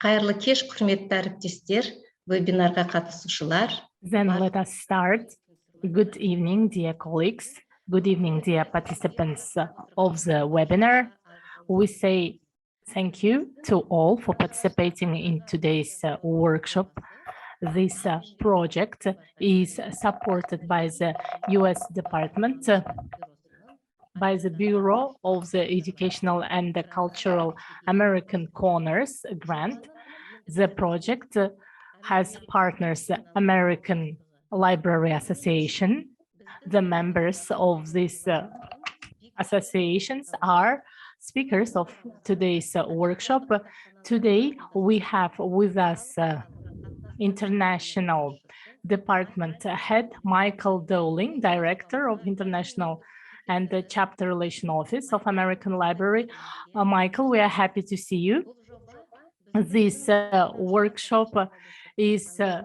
Қайырлы кеш, құрметті әріптестер, вебинарға қатысушылар. Then let us start. Good evening, dear colleagues. Good evening, dear participants of the webinar. We say thank you to all for participating in today's workshop. This project is supported by the US Department, by the Bureau of the Educational and the Cultural American Corners grant. The project has partners American Library Association. The members of these associations are speakers of today's workshop. Today we have with us International Department Head Michael Dowling, Director of International and the Chapter Relation Office of American Library. Michael, we are happy to see you. This workshop is the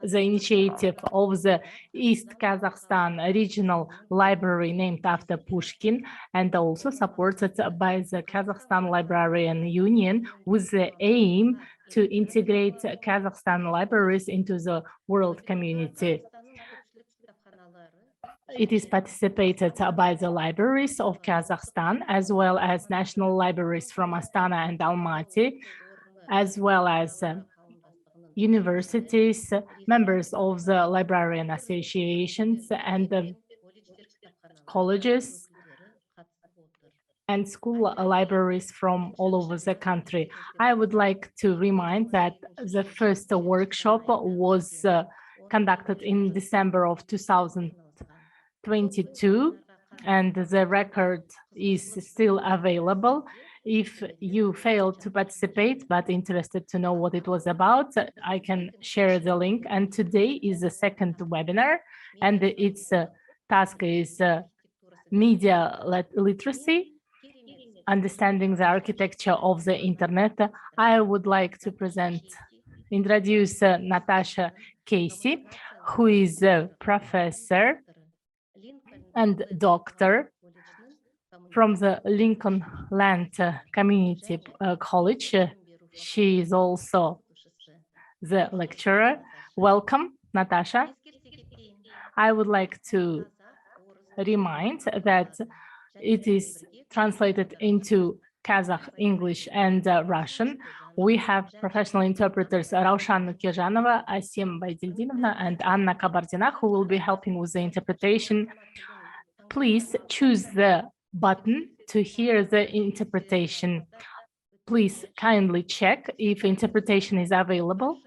initiative of the East Kazakhstan Regional Library named after Pushkin and also supported by the Kazakhstan Librarian Union with the aim to integrate Kazakhstan libraries into the world community. It is participated by the libraries of Kazakhstan, as well as national libraries from Astana and Almaty, as well as universities, members of the librarian associations, and colleges and school libraries from all over the country. I would like to remind that the first workshop was conducted in December of 2022, and the record is still available. If you failed to participate but interested to know what it was about, I can share the link. And today is the second webinar, and its task is media literacy, understanding the architecture of the internet. I would like to introduce Natasha Casey, who is a professor and doctor from the Lincoln Land Community College. She is also the lecturer. Welcome, Natasha. I would like to remind that it is translated into Kazakh, English, and Russian. We have professional interpreters Raushan Kirjanova, Asim Baydildinovna, and Anna Kabardina, who will be helping with the interpretation. Please choose the button to hear the interpretation. Please kindly check if interpretation is available.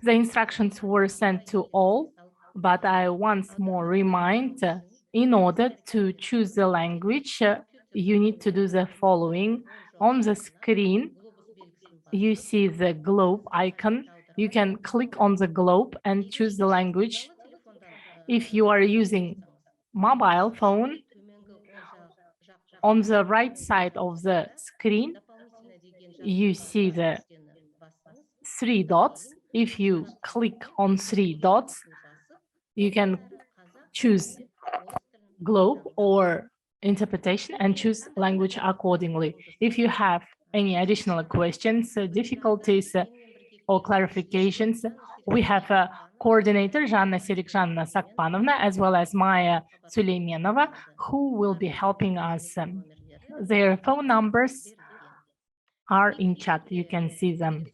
The instructions were sent to all, but I once more remind, in order to choose the language, you need to do the following. On the screen, you see the globe icon. You can click on the globe and choose the language. If you are using mobile phone, on the right side of the screen, you see the 3 dots. If you click on 3 dots, you can choose globe or interpretation and choose language accordingly. If you have any additional questions, difficulties, or clarifications, we have a coordinator, Жанна Серикжанна Sakpanovna, as well as Maya Suleymenova, who will be helping us. Their phone numbers are in chat. You can see them.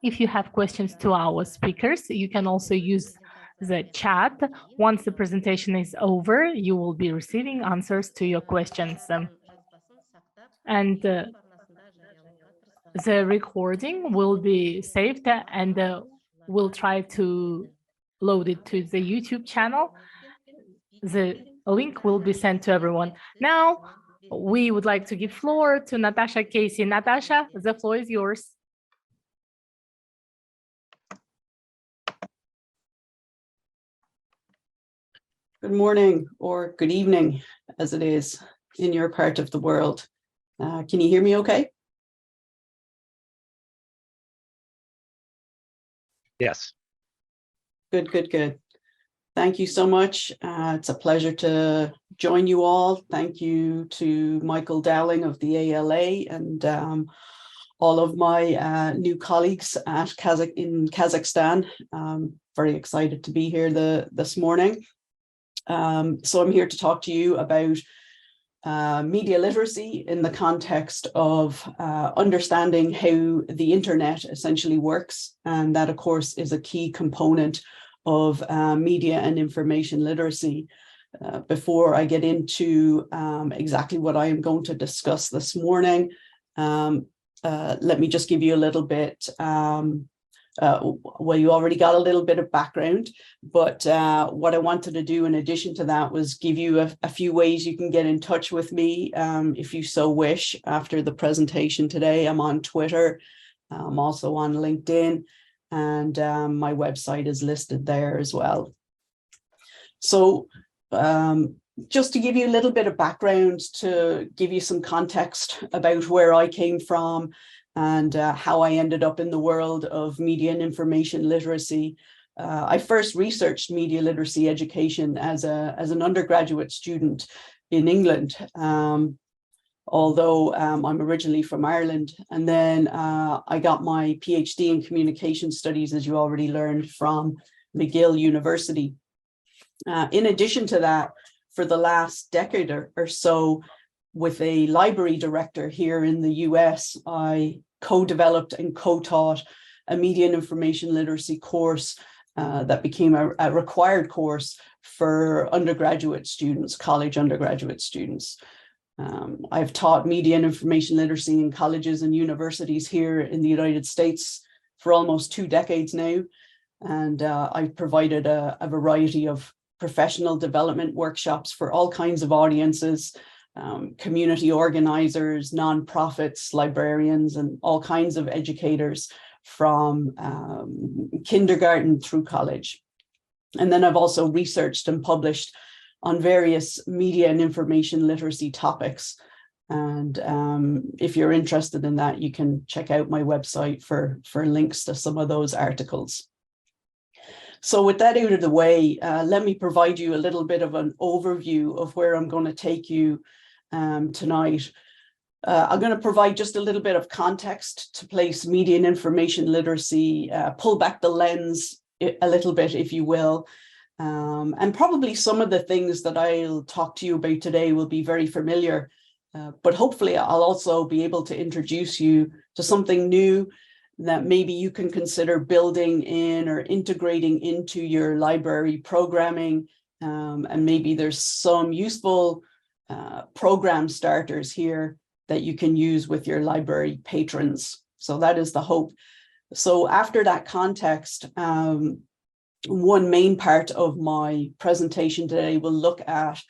If you have questions to our speakers, you can also use the chat. Once the presentation is over, you will be receiving answers to your questions. And the recording will be saved, and we'll try to load it to the YouTube channel. The link will be sent to everyone. Now, we would like to give floor to Natasha Casey. Natasha, the floor is yours. Good morning or good evening, as it is in your part of the world. Can you hear me okay? Yes. Good. Thank you so much. It's a pleasure to join you all. Thank you to Michael Dowling of the ALA and all of my new colleagues at in Kazakhstan. Very excited to be here this morning. So I'm here to talk to you about media literacy in the context of understanding how the internet essentially works. And that, of course, is a key component of media and information literacy. Before I get into exactly what I am going to discuss this morning, let me just give you a little bit, well, you already got a little bit of background, but what I wanted to do in addition to that was give you a few ways you can get in touch with me if you so wish after the presentation today. I'm on Twitter, I'm also on LinkedIn, and my website is listed there as well. So just to give you a little bit of background, to give you some context about where I came from and how I ended up in the world of media and information literacy. I first researched media literacy education as an undergraduate student in England, although I'm originally from Ireland. And then I got my PhD in communication studies, as you already learned, from McGill University. In addition to that, for the last decade or so, with a library director here in the US, I co-developed and co-taught a media and information literacy course that became a required course for undergraduate students, college undergraduate students. I've taught media and information literacy in colleges and universities here in the United States for almost 2 decades now. And I've provided a variety of professional development workshops for all kinds of audiences, community organizers, nonprofits, librarians, and all kinds of educators from kindergarten through college. And then I've also researched and published on various media and information literacy topics. And if you're interested in that, you can check out my website for links to some of those articles. So with that out of the way, let me provide you a little bit of an overview of where I'm going to take you tonight. I'm going to provide just a little bit of context to place media and information literacy, pull back the lens a little bit, if you will. And probably some of the things that I'll talk to you about today will be very familiar, but hopefully I'll also be able to introduce you to something new that maybe you can consider building in or integrating into your library programming. And maybe there's some useful program starters here that you can use with your library patrons. So that is the hope. So after that context, one main part of my presentation today will look at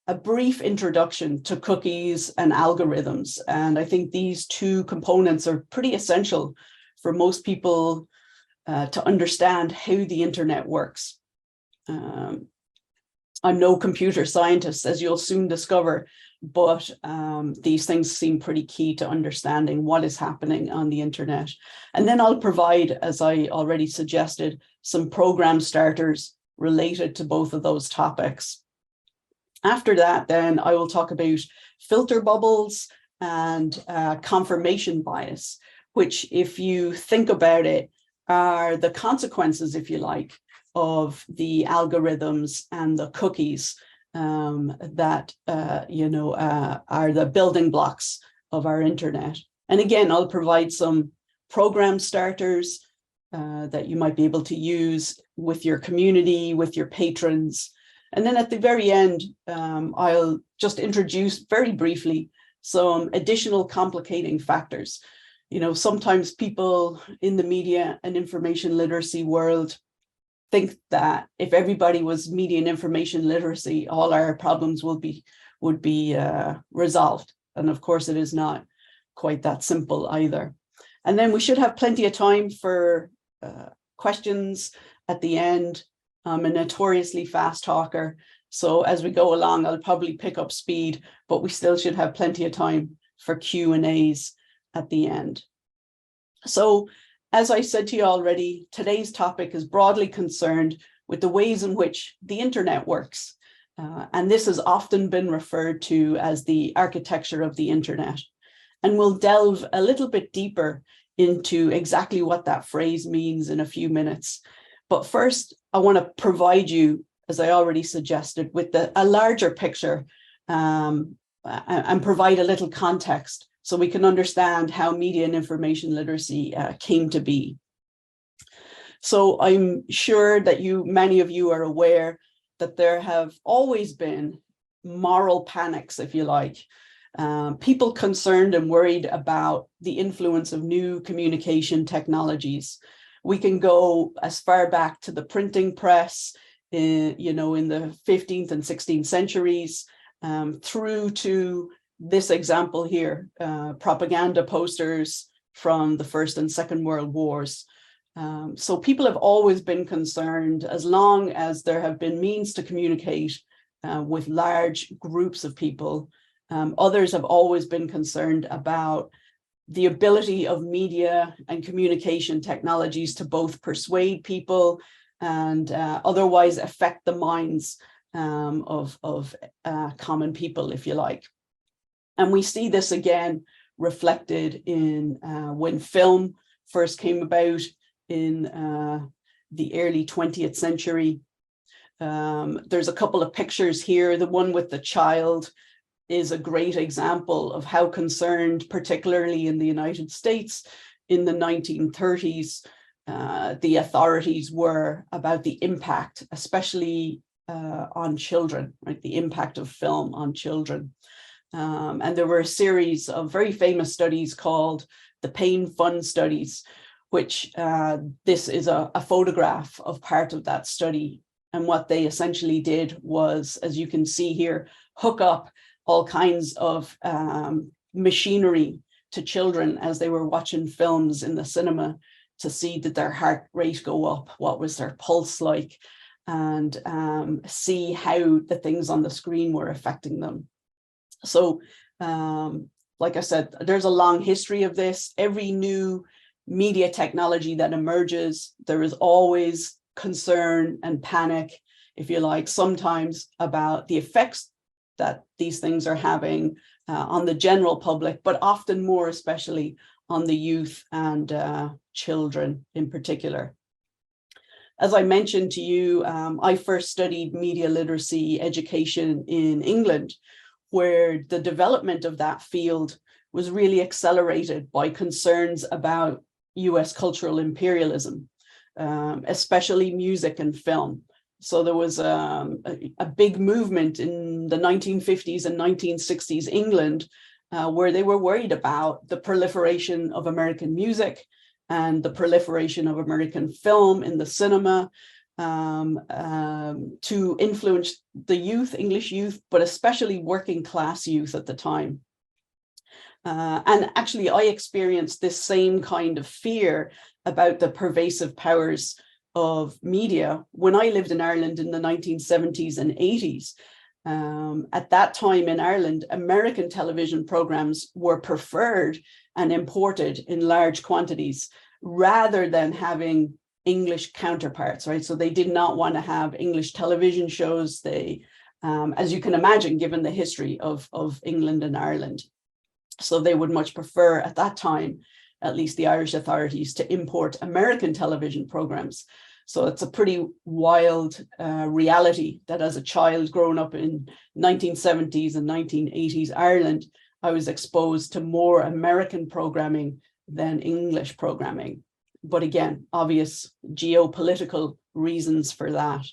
a brief introduction to cookies and algorithms. And I think these two components are pretty essential for most people to understand how the internet works. I'm no computer scientist, as you'll soon discover, but these things seem pretty key to understanding what is happening on the internet. And then I'll provide, as I already suggested, some program starters related to both of those topics. After that, then I will talk about filter bubbles and confirmation bias, which, if you think about it, are the consequences, if you like, of the algorithms and the cookies that are the building blocks of our internet. And again, I'll provide some program starters that you might be able to use with your community, with your patrons. And then at the very end, I'll just introduce very briefly some additional complicating factors. You know, sometimes people in the media and information literacy world think that if everybody was media and information literacy, all our problems would be resolved. And of course, it is not quite that simple either. And then we should have plenty of time for questions at the end. I'm a notoriously fast talker, so as we go along, I'll probably pick up speed, but we still should have plenty of time for Q&As at the end. So, as I said to you already, today's topic is broadly concerned with the ways in which the internet works. And this has often been referred to as the architecture of the internet. And we'll delve a little bit deeper into exactly what that phrase means in a few minutes. But first, I want to provide you, as I already suggested, with a larger picture and provide a little context so we can understand how media and information literacy came to be. So I'm sure that many of you are aware that there have always been moral panics, if you like, people concerned and worried about the influence of new communication technologies. We can go as far back to the printing press, in the 15th and 16th centuries, through to this example here, propaganda posters from the First and Second World Wars. So people have always been concerned, as long as there have been means to communicate with large groups of people. Others have always been concerned about the ability of media and communication technologies to both persuade people and otherwise affect the minds of common people, if you like. And we see this again reflected in when film first came about in the early 20th century. There's a couple of pictures here. The one with the child is a great example of how concerned, particularly in the United States in the 1930s, the authorities were about the impact, especially on children, right? The impact of film on children. And there were a series of very famous studies called the Pain Fun studies, which this is a photograph of part of that study. And what they essentially did was, as you can see here, hook up all kinds of machinery to children as they were watching films in the cinema to see did their heart rate go up, what was their pulse like, and see how the things on the screen were affecting them. So, like I said, there's a long history of this. Every new media technology that emerges, there is always concern and panic, if you like, sometimes about the effects that these things are having on the general public, but often more especially on the youth and children in particular. As I mentioned to you, I first studied media literacy education in England, where the development of that field was really accelerated by concerns about US cultural imperialism, especially music and film. So there was a big movement in the 1950s and 1960s England, where they were worried about the proliferation of American music and the proliferation of American film in the cinema to influence the youth, English youth, but especially working class youth at the time. And actually, I experienced this same kind of fear about the pervasive powers of media when I lived in Ireland in the 1970s and 80s. At that time in Ireland, American television programs were preferred and imported in large quantities rather than having English counterparts, right? So they did not want to have English television shows. They, as you can imagine, given the history of England and Ireland. So they would much prefer at that time, at least the Irish authorities, to import American television programs. So it's a pretty wild reality that as a child growing up in 1970s and 1980s Ireland, I was exposed to more American programming than English programming. But again, obvious geopolitical reasons for that.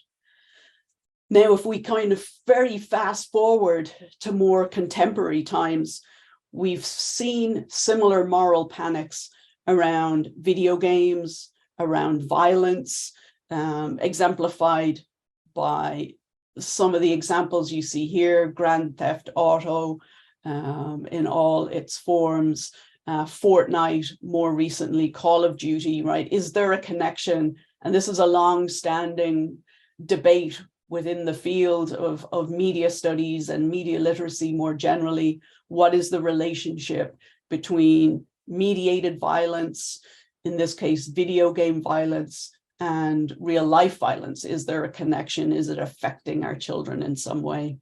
Now, if we kind of very fast forward to more contemporary times, we've seen similar moral panics around video games, around violence, exemplified by some of the examples you see here: Grand Theft Auto in all its forms, Fortnite, more recently, Call of Duty, right? Is there a connection? And this is a long-standing debate within the field of media studies and media literacy more generally. What is the relationship between mediated violence, in this case, video game violence, and real life violence? Is there a connection? Is it affecting our children in some way?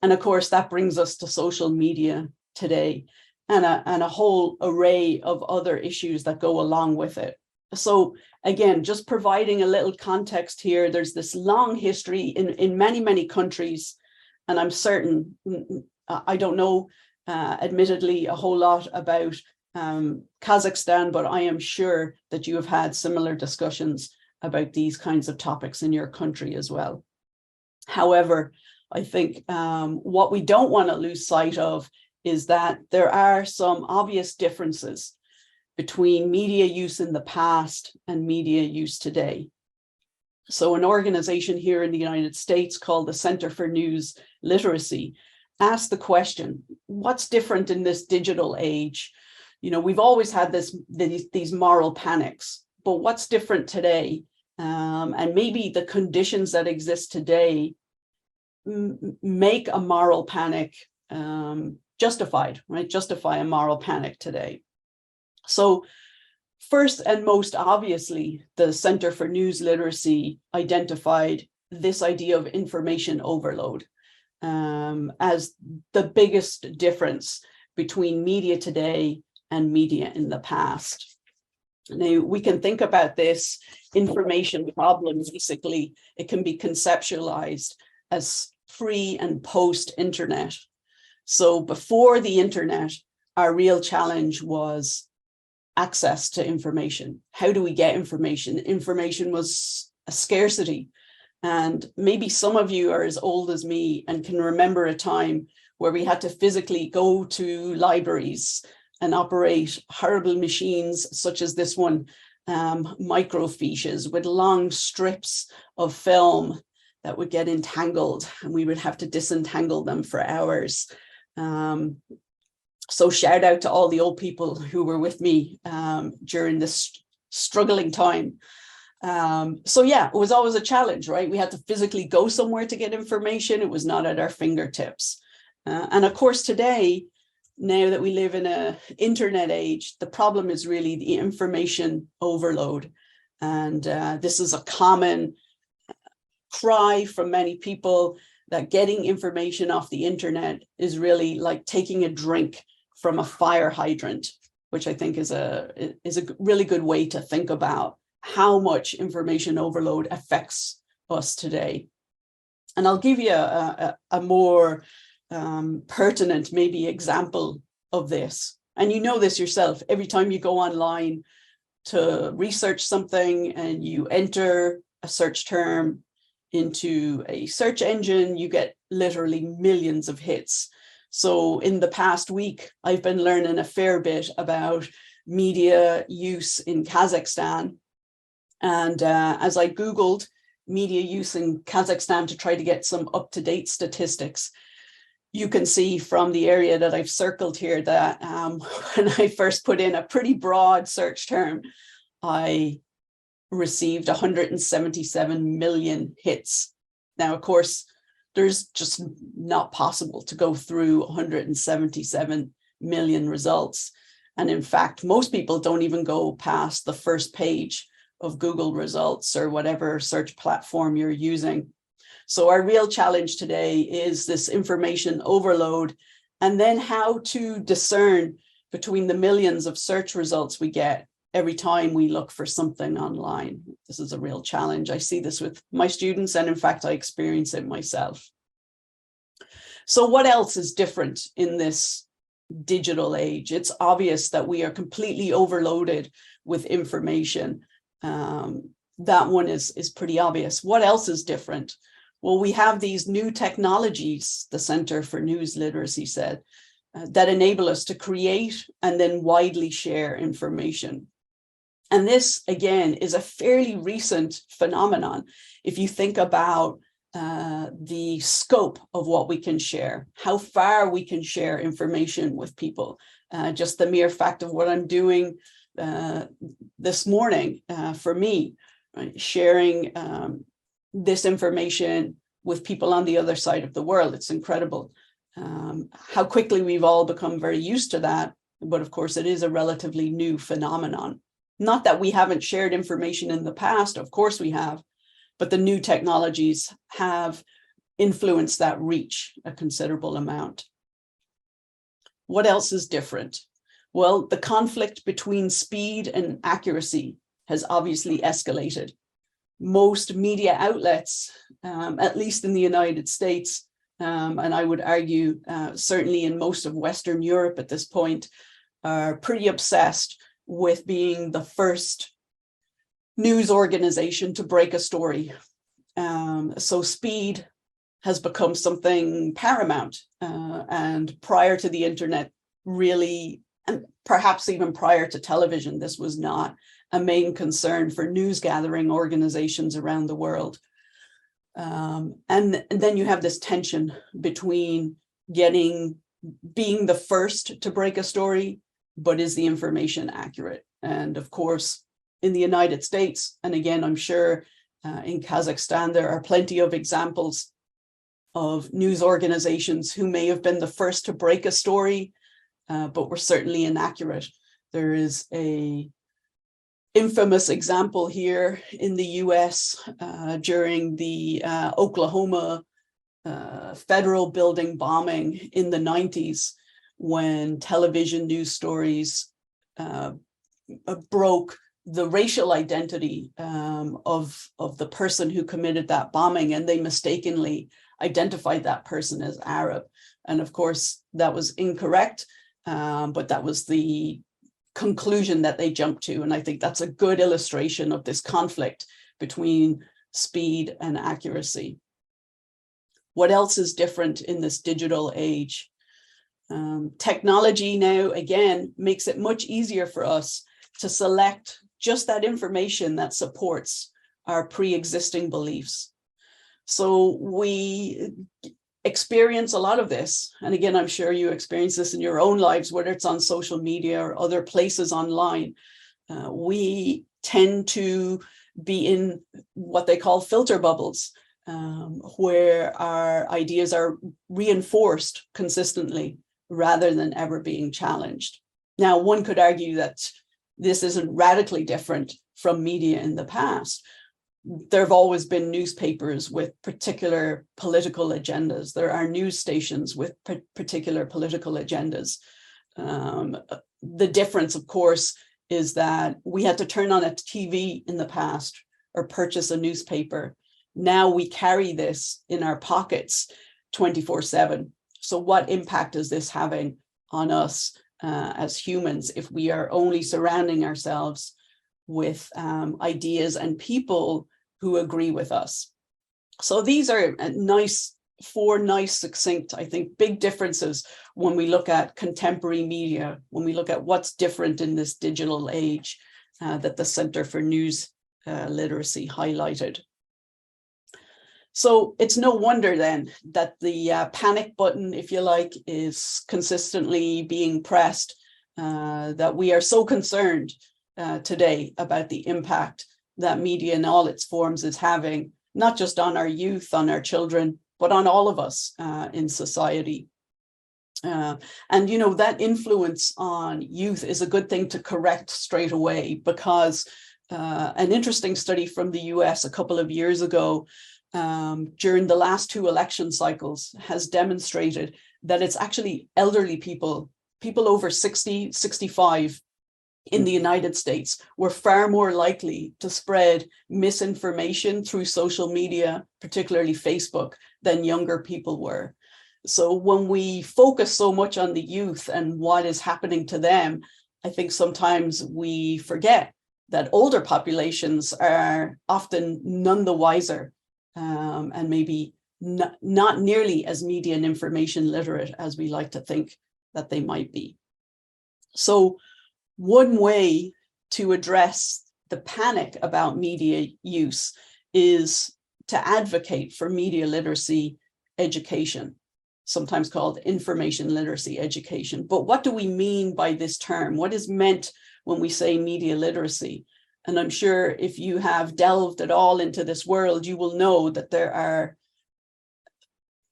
And of course, that brings us to social media today and a whole array of other issues that go along with it. So again, just providing a little context here, there's this long history in many, many countries, and I'm certain, I don't know, admittedly, a whole lot about Kazakhstan, but I am sure that you have had similar discussions about these kinds of topics in your country as well. However, I think what we don't want to lose sight of is that there are some obvious differences between media use in the past and media use today. So an organization here in the United States called the Center for News Literacy asked the question, what's different in this digital age? You know, we've always had these moral panics, but what's different today? And maybe the conditions that exist today make a moral panic justified, right? Justify a moral panic today. So first and most obviously, the Center for News Literacy identified this idea of information overload as the biggest difference between media today and media in the past. Now, we can think about this information problem, basically, it can be conceptualized as pre and post-internet. So before the internet, our real challenge was access to information. How do we get information? Information was a scarcity. And maybe some of you are as old as me and can remember a time where we had to physically go to libraries and operate horrible machines such as this one, microfiches with long strips of film that would get entangled, and we would have to disentangle them for hours. So shout out to all the old people who were with me during this struggling time. So yeah, it was always a challenge, right? We had to physically go somewhere to get information. It was not at our fingertips. And of course, today, now that we live in an internet age, the problem is really the information overload. And this is a common cry from many people that getting information off the internet is really like taking a drink from a fire hydrant, which I think is a really good way to think about how much information overload affects us today. And I'll give you a more pertinent maybe example of this. And you know this yourself, every time you go online to research something and you enter a search term into a search engine, you get literally millions of hits. So in the past week, I've been learning a fair bit about media use in Kazakhstan. And as I Googled media use in Kazakhstan to try to get some up-to-date statistics, you can see from the area that I've circled here that when I first put in a pretty broad search term, I received 177 million hits. Now, of course, there's just not possible to go through 177 million results. And in fact, most people don't even go past the first page of Google results or whatever search platform you're using. So our real challenge today is this information overload, and then how to discern between the millions of search results we get every time we look for something online. This is a real challenge. I see this with my students, and in fact, I experience it myself. So what else is different in this digital age? It's obvious that we are completely overloaded with information. That one is pretty obvious. What else is different? Well, we have these new technologies, the Center for News Literacy said, that enable us to create and then widely share information. And this, again, is a fairly recent phenomenon. If you think about the scope of what we can share, how far we can share information with people, just the mere fact of what I'm doing this morning for me, right? Sharing this information with people on the other side of the world. It's incredible how quickly we've all become very used to that. But of course, it is a relatively new phenomenon. Not that we haven't shared information in the past, of course we have, but the new technologies have influenced that reach a considerable amount. What else is different? Well, the conflict between speed and accuracy has obviously escalated. Most media outlets, at least in the United States, and I would argue certainly in most of Western Europe at this point, are pretty obsessed with being the first news organization to break a story. So speed has become something paramount. And prior to the internet, really, and perhaps even prior to television, this was not a main concern for news gathering organizations around the world. And then you have this tension between being the first to break a story, but is the information accurate? And of course, in the United States, and again, I'm sure in Kazakhstan, there are plenty of examples of news organizations who may have been the first to break a story, but were certainly inaccurate. There is a infamous example here in the US during the Oklahoma federal building bombing in the 90s, when television news stories broke the racial identity of the person who committed that bombing, and they mistakenly identified that person as Arab. And of course, that was incorrect, but that was the conclusion that they jumped to. And I think that's a good illustration of this conflict between speed and accuracy. What else is different in this digital age? Technology now, again, makes it much easier for us to select just that information that supports our pre-existing beliefs. So we experience a lot of this. And again, I'm sure you experience this in your own lives, whether it's on social media or other places online. We tend to be in what they call filter bubbles, where our ideas are reinforced consistently rather than ever being challenged. Now, one could argue that this isn't radically different from media in the past. There have always been newspapers with particular political agendas. There are news stations with particular political agendas. The difference, of course, is that we had to turn on a TV in the past or purchase a newspaper. Now we carry this in our pockets 24/7. So what impact is this having on us as humans if we are only surrounding ourselves with ideas and people who agree with us? So these are four nice, succinct, I think, big differences when we look at contemporary media, when we look at what's different in this digital age that the Center for News Literacy highlighted. So it's no wonder then that the panic button, if you like, is consistently being pressed, that we are so concerned today about the impact that media in all its forms is having, not just on our youth, on our children, but on all of us in society. And, you know, that influence on youth is a good thing to correct straight away, because an interesting study from the US a couple of years ago during the last two election cycles has demonstrated that it's actually elderly people over 60, 65 in the United States were far more likely to spread misinformation through social media, particularly Facebook, than younger people were. So when we focus so much on the youth and what is happening to them, I think sometimes we forget that older populations are often none the wiser and maybe not nearly as media and information literate as we like to think that they might be. So one way to address the panic about media use is to advocate for media literacy education, sometimes called information literacy education. But what do we mean by this term? What is meant when we say media literacy? And I'm sure if you have delved at all into this world, you will know that there are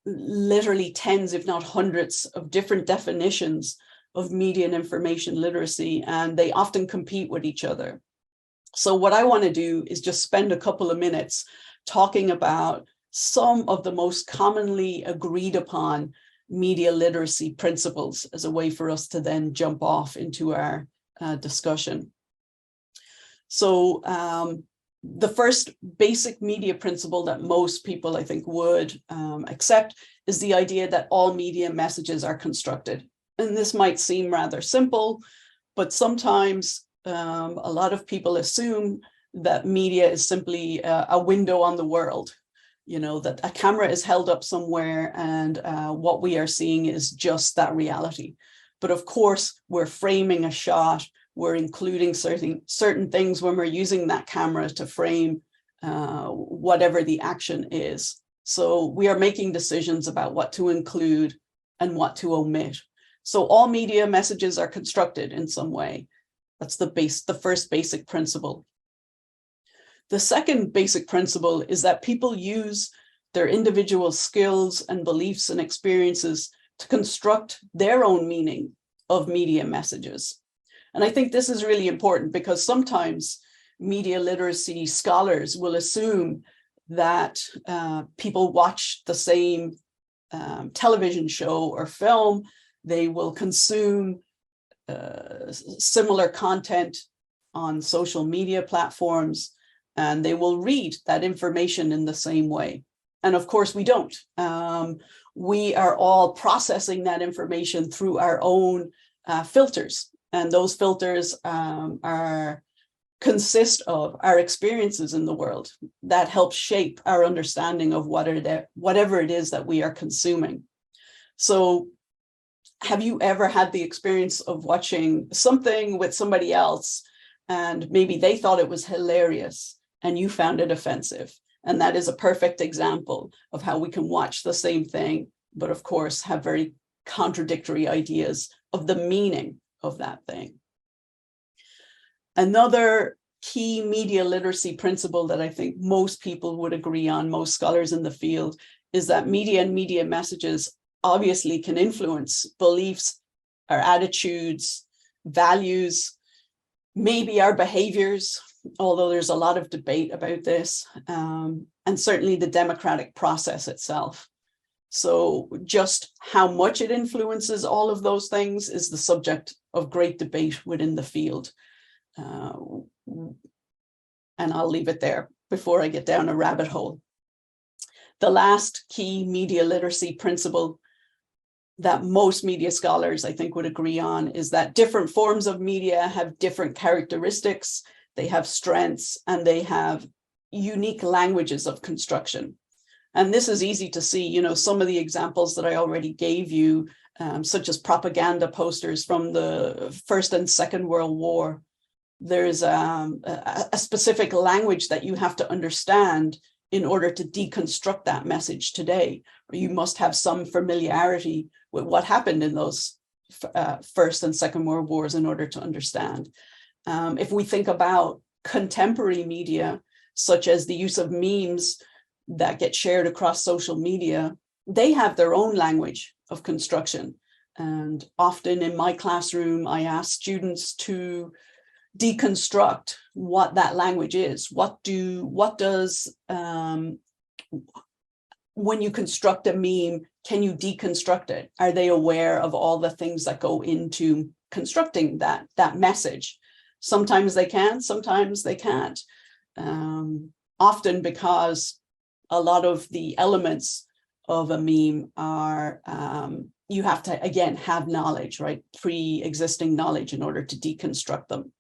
literally tens, if not hundreds, of different definitions of media and information literacy, and they often compete with each other. So what I want to do is just spend a couple of minutes talking about some of the most commonly agreed upon media literacy principles as a way for us to then jump off into our discussion. So the first basic media principle that most people, I think, would accept is the idea that all media messages are constructed. And this might seem rather simple, but sometimes a lot of people assume that media is simply a window on the world, you know, that a camera is held up somewhere and what we are seeing is just that reality. But of course, we're framing a shot, we're including certain things when we're using that camera to frame whatever the action is. So we are making decisions about what to include and what to omit. So all media messages are constructed in some way. That's the first basic principle. The second basic principle is that people use their individual skills and beliefs and experiences to construct their own meaning of media messages. And I think this is really important because sometimes media literacy scholars will assume that people watch the same television show or film, they will consume similar content on social media platforms, and they will read that information in the same way. And of course, we don't. We are all processing that information through our own filters. And those filters consist of our experiences in the world that help shape our understanding of whatever it is that we are consuming. So have you ever had the experience of watching something with somebody else and maybe they thought it was hilarious and you found it offensive? And that is a perfect example of how we can watch the same thing, but of course have very contradictory ideas of the meaning of that thing. Another key media literacy principle that I think most people would agree on, most scholars in the field, is that media and media messages obviously can influence beliefs, our attitudes, values, maybe our behaviors, although there's a lot of debate about this, and certainly the democratic process itself. So just how much it influences all of those things is the subject of great debate within the field. And I'll leave it there before I get down a rabbit hole. The last key media literacy principle that most media scholars, I think, would agree on is that different forms of media have different characteristics, they have strengths, and they have unique languages of construction. And this is easy to see, you know, some of the examples that I already gave you, such as propaganda posters from the First and Second World War. There's a specific language that you have to understand in order to deconstruct that message today. You must have some familiarity with what happened in those First and Second World Wars in order to understand. If we think about contemporary media, such as the use of memes that get shared across social media, they have their own language of construction. And often in my classroom, I ask students to deconstruct what that language is. What does, when you construct a meme, can you deconstruct it? Are they aware of all the things that go into constructing that message? Sometimes they can, sometimes they can't. Often because a lot of the elements of a meme are, you have to, again, have knowledge, right? Pre-existing knowledge in order to deconstruct them.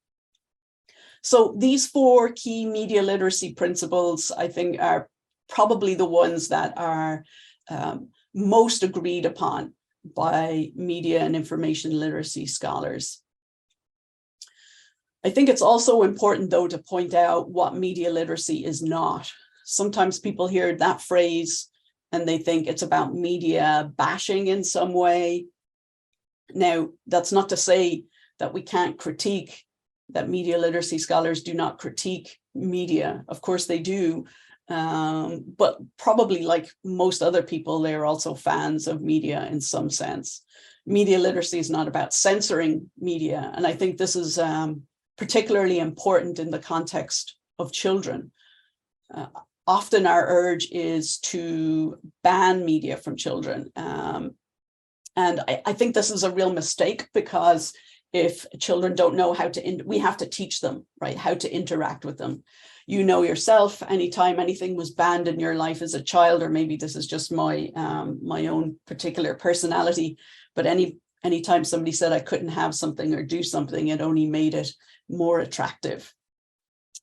So these four key media literacy principles, I think, are probably the ones that are most agreed upon by media and information literacy scholars. I think it's also important, though, to point out what media literacy is not. Sometimes people hear that phrase and they think it's about media bashing in some way. Now, that's not to say that we can't critique, that media literacy scholars do not critique media. Of course they do, but probably like most other people, they're also fans of media in some sense. Media literacy is not about censoring media. And I think this is particularly important in the context of children. Often our urge is to ban media from children. And I think this is a real mistake, because if children don't know how to, we have to teach them, right, how to interact with them. You know yourself, anytime anything was banned in your life as a child, or maybe this is just my my own particular personality, but anytime somebody said I couldn't have something or do something, it only made it more attractive.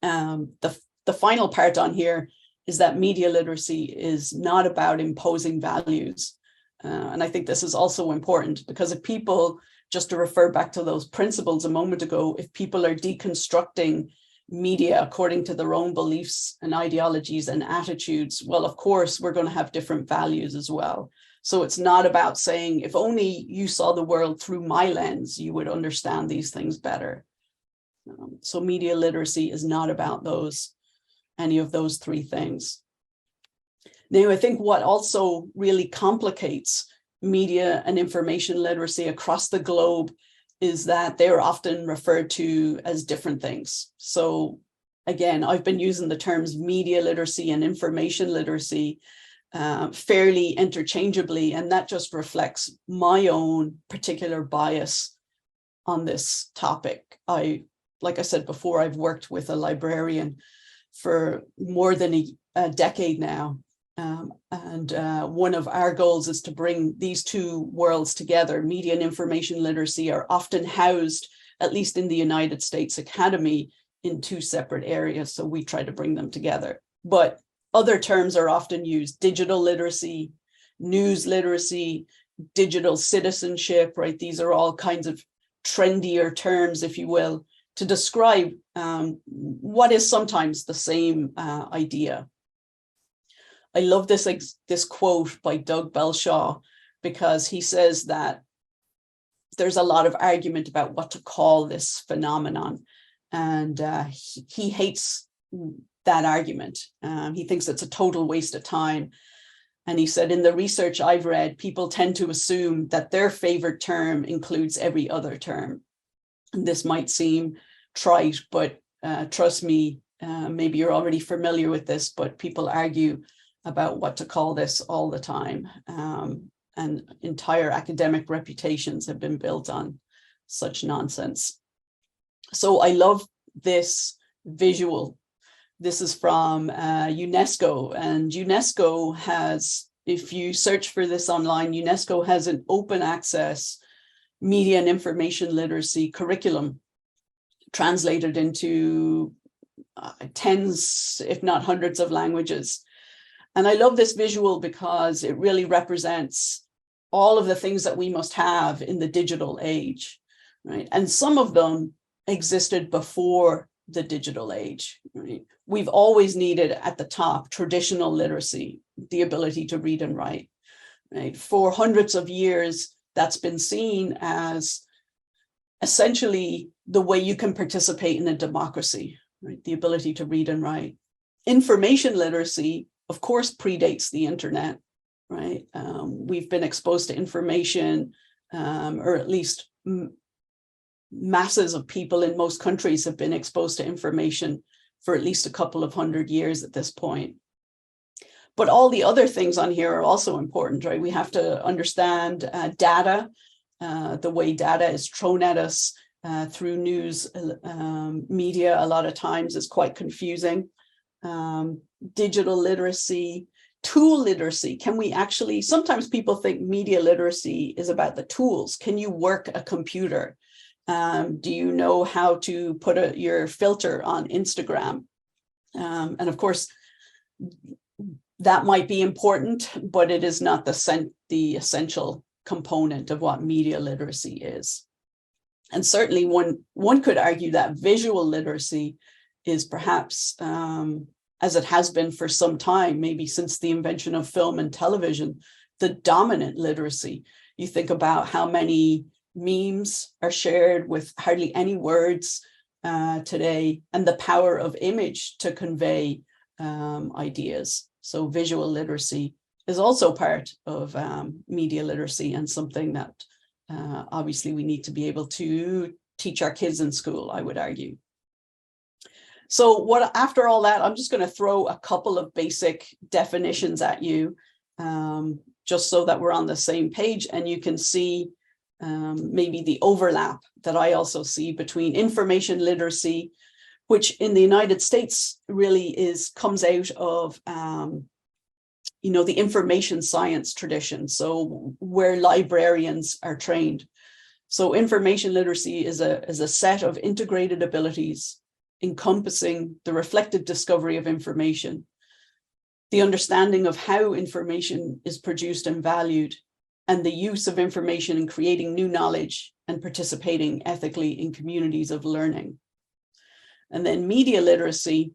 The final part on here is that media literacy is not about imposing values. And I think this is also important, because if people, just to refer back to those principles a moment ago, if people are deconstructing media according to their own beliefs and ideologies and attitudes, well, of course, we're going to have different values as well. So it's not about saying, if only you saw the world through my lens, you would understand these things better. So media literacy is not about any of those three things. Now, I think what also really complicates media and information literacy across the globe is that they're often referred to as different things. So again, I've been using the terms media literacy and information literacy fairly interchangeably, and that just reflects my own particular bias on this topic. Like I said before, I've worked with a librarian for more than a decade now. One of our goals is to bring these two worlds together. Media and information literacy are often housed, at least in the United States Academy, in two separate areas. So we try to bring them together. But other terms are often used: digital literacy, news literacy, digital citizenship, right? These are all kinds of trendier terms, if you will, to describe what is sometimes the same idea. I love this quote by Doug Belshaw, because he says that there's a lot of argument about what to call this phenomenon. And he hates that argument. He thinks it's a total waste of time. And he said, in the research I've read, people tend to assume that their favorite term includes every other term. And this might seem trite, but trust me, maybe you're already familiar with this, but people argue about what to call this all the time. And entire academic reputations have been built on such nonsense. So I love this visual. This is from UNESCO, and UNESCO has, if you search for this online, UNESCO has an open access media and information literacy curriculum translated into tens, if not hundreds of languages. And I love this visual because it really represents all of the things that we must have in the digital age, right? And some of them existed before the digital age, right? We've always needed at the top traditional literacy, the ability to read and write, right? For hundreds of years, that's been seen as essentially the way you can participate in a democracy, right? The ability to read and write. Information literacy, of course, predates the internet, right? We've been exposed to information, or at least masses of people in most countries have been exposed to information for at least a couple of 100 years at this point. But all the other things on here are also important, right? We have to understand data, the way data is thrown at us through news media a lot of times is quite confusing. Digital literacy, tool literacy. Can we actually, sometimes people think media literacy is about the tools. Can you work a computer? Do you know how to put your filter on Instagram? And of course, that might be important, but it is not the essential component of what media literacy is. And certainly one could argue that visual literacy is perhaps, as it has been for some time, maybe since the invention of film and television, the dominant literacy. You think about how many memes are shared with hardly any words today, and the power of image to convey ideas. So visual literacy is also part of media literacy, and something that obviously we need to be able to teach our kids in school, I would argue. So after all that, I'm just going to throw a couple of basic definitions at you, just so that we're on the same page and you can see maybe the overlap that I also see between information literacy, which in the United States really comes out of the information science tradition, so where librarians are trained. So information literacy is a set of integrated abilities encompassing the reflective discovery of information, the understanding of how information is produced and valued, and the use of information in creating new knowledge and participating ethically in communities of learning. And then media literacy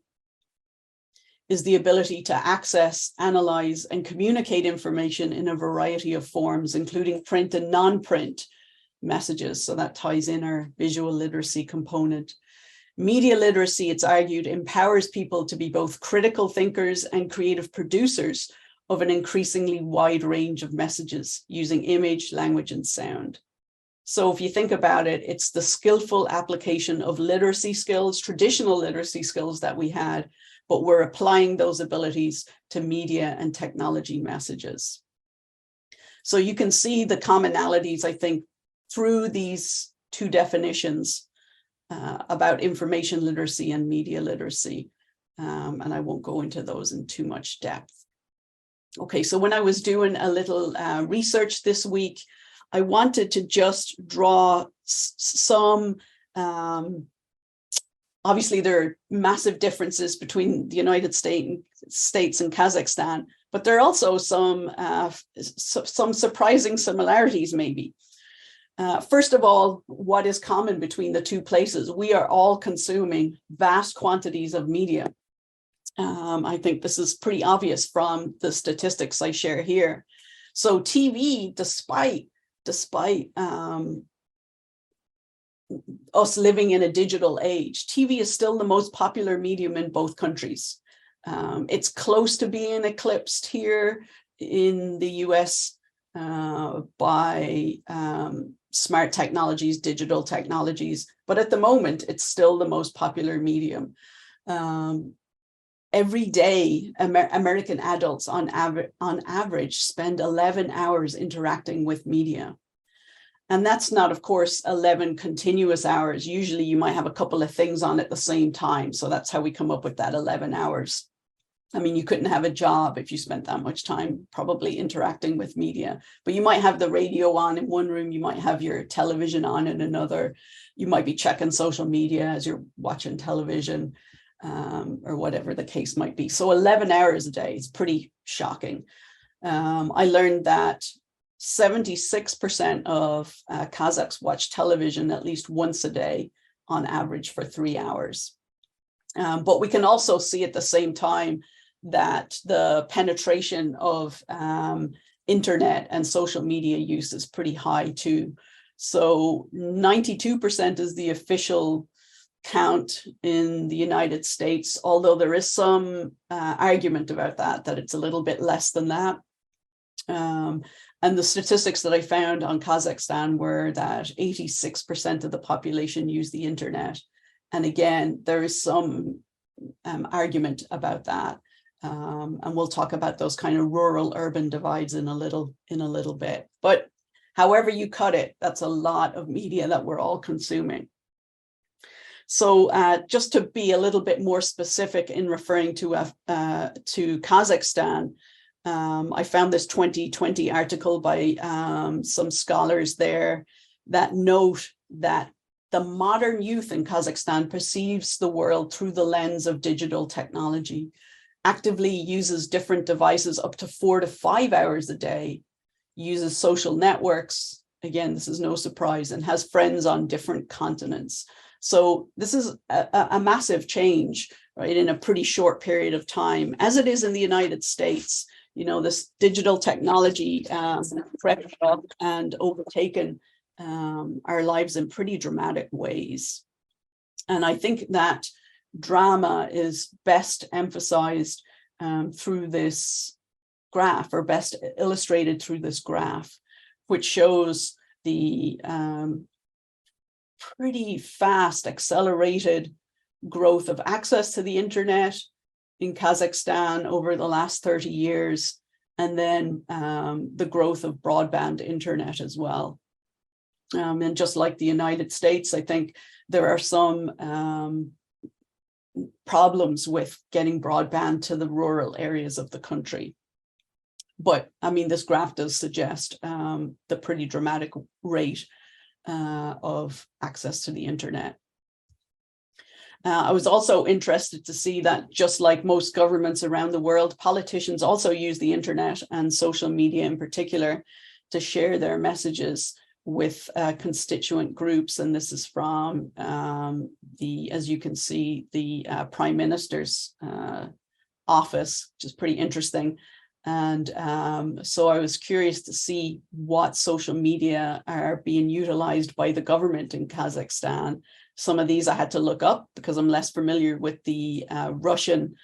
is the ability to access, analyze, and communicate information in a variety of forms, including print and non-print messages. So that ties in our visual literacy component. Media literacy, it's argued, empowers people to be both critical thinkers and creative producers of an increasingly wide range of messages using image, language, and sound. So if you think about it, it's the skillful application of literacy skills, traditional literacy skills that we had, but we're applying those abilities to media and technology messages. So you can see the commonalities, I think, through these two definitions about information literacy and media literacy. And I won't go into those in too much depth. Okay, so when I was doing a little research this week, I wanted to just draw some, obviously there are massive differences between the United States and Kazakhstan, but there are also some surprising similarities maybe. First of all, what is common between the two places? We are all consuming vast quantities of media. I think this is pretty obvious from the statistics I share here. So TV, despite us living in a digital age, TV is still the most popular medium in both countries. It's close to being eclipsed here in the US by smart technologies, digital technologies, but at the moment, it's still the most popular medium. Every day, American adults on average spend 11 hours interacting with media. And that's not, of course, 11 continuous hours. Usually you might have a couple of things on at the same time. So that's how we come up with that 11 hours. I mean, you couldn't have a job if you spent that much time probably interacting with media, but you might have the radio on in one room. You might have your television on in another. You might be checking social media as you're watching television. Or whatever the case might be. So 11 hours a day is pretty shocking. I learned that 76% of Kazakhs watch television at least once a day on average for 3 hours. But we can also see at the same time that the penetration of internet and social media use is pretty high too. So 92% is the official count in the United States, although there is some argument about that it's a little bit less than that. And the statistics that I found on Kazakhstan were that 86% of the population use the internet. And again, there is some argument about that. And we'll talk about those kind of rural-urban divides in a little bit. But however you cut it, that's a lot of media that we're all consuming. So just to be a little bit more specific in referring to Kazakhstan, I found this 2020 article by some scholars there that note that the modern youth in Kazakhstan perceives the world through the lens of digital technology, actively uses different devices up to 4 to 5 hours a day, uses social networks, again, this is no surprise, and has friends on different continents. So this is a massive change, right, in a pretty short period of time, as it is in the United States. You know, this digital technology crept up and overtaken our lives in pretty dramatic ways. And I think that drama is best emphasized through this graph, or best illustrated through this graph, which shows the pretty fast, accelerated growth of access to the internet in Kazakhstan over the last 30 years, and then the growth of broadband internet as well. And just like the United States, I think there are some problems with getting broadband to the rural areas of the country. But I mean, this graph does suggest the pretty dramatic rate of access to the internet. I was also interested to see that just like most governments around the world, politicians also use the internet and social media in particular to share their messages with constituent groups. And this is from as you can see, the Prime Minister's office, which is pretty interesting. And so I was curious to see what social media are being utilized by the government in Kazakhstan. Some of these I had to look up because I'm less familiar with the Russian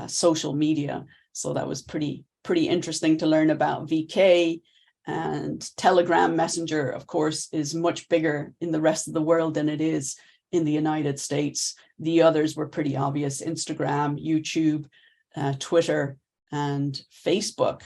social media. So that was pretty interesting to learn about. VK and Telegram Messenger, of course, is much bigger in the rest of the world than it is in the United States. The others were pretty obvious: Instagram, YouTube, Twitter, and Facebook.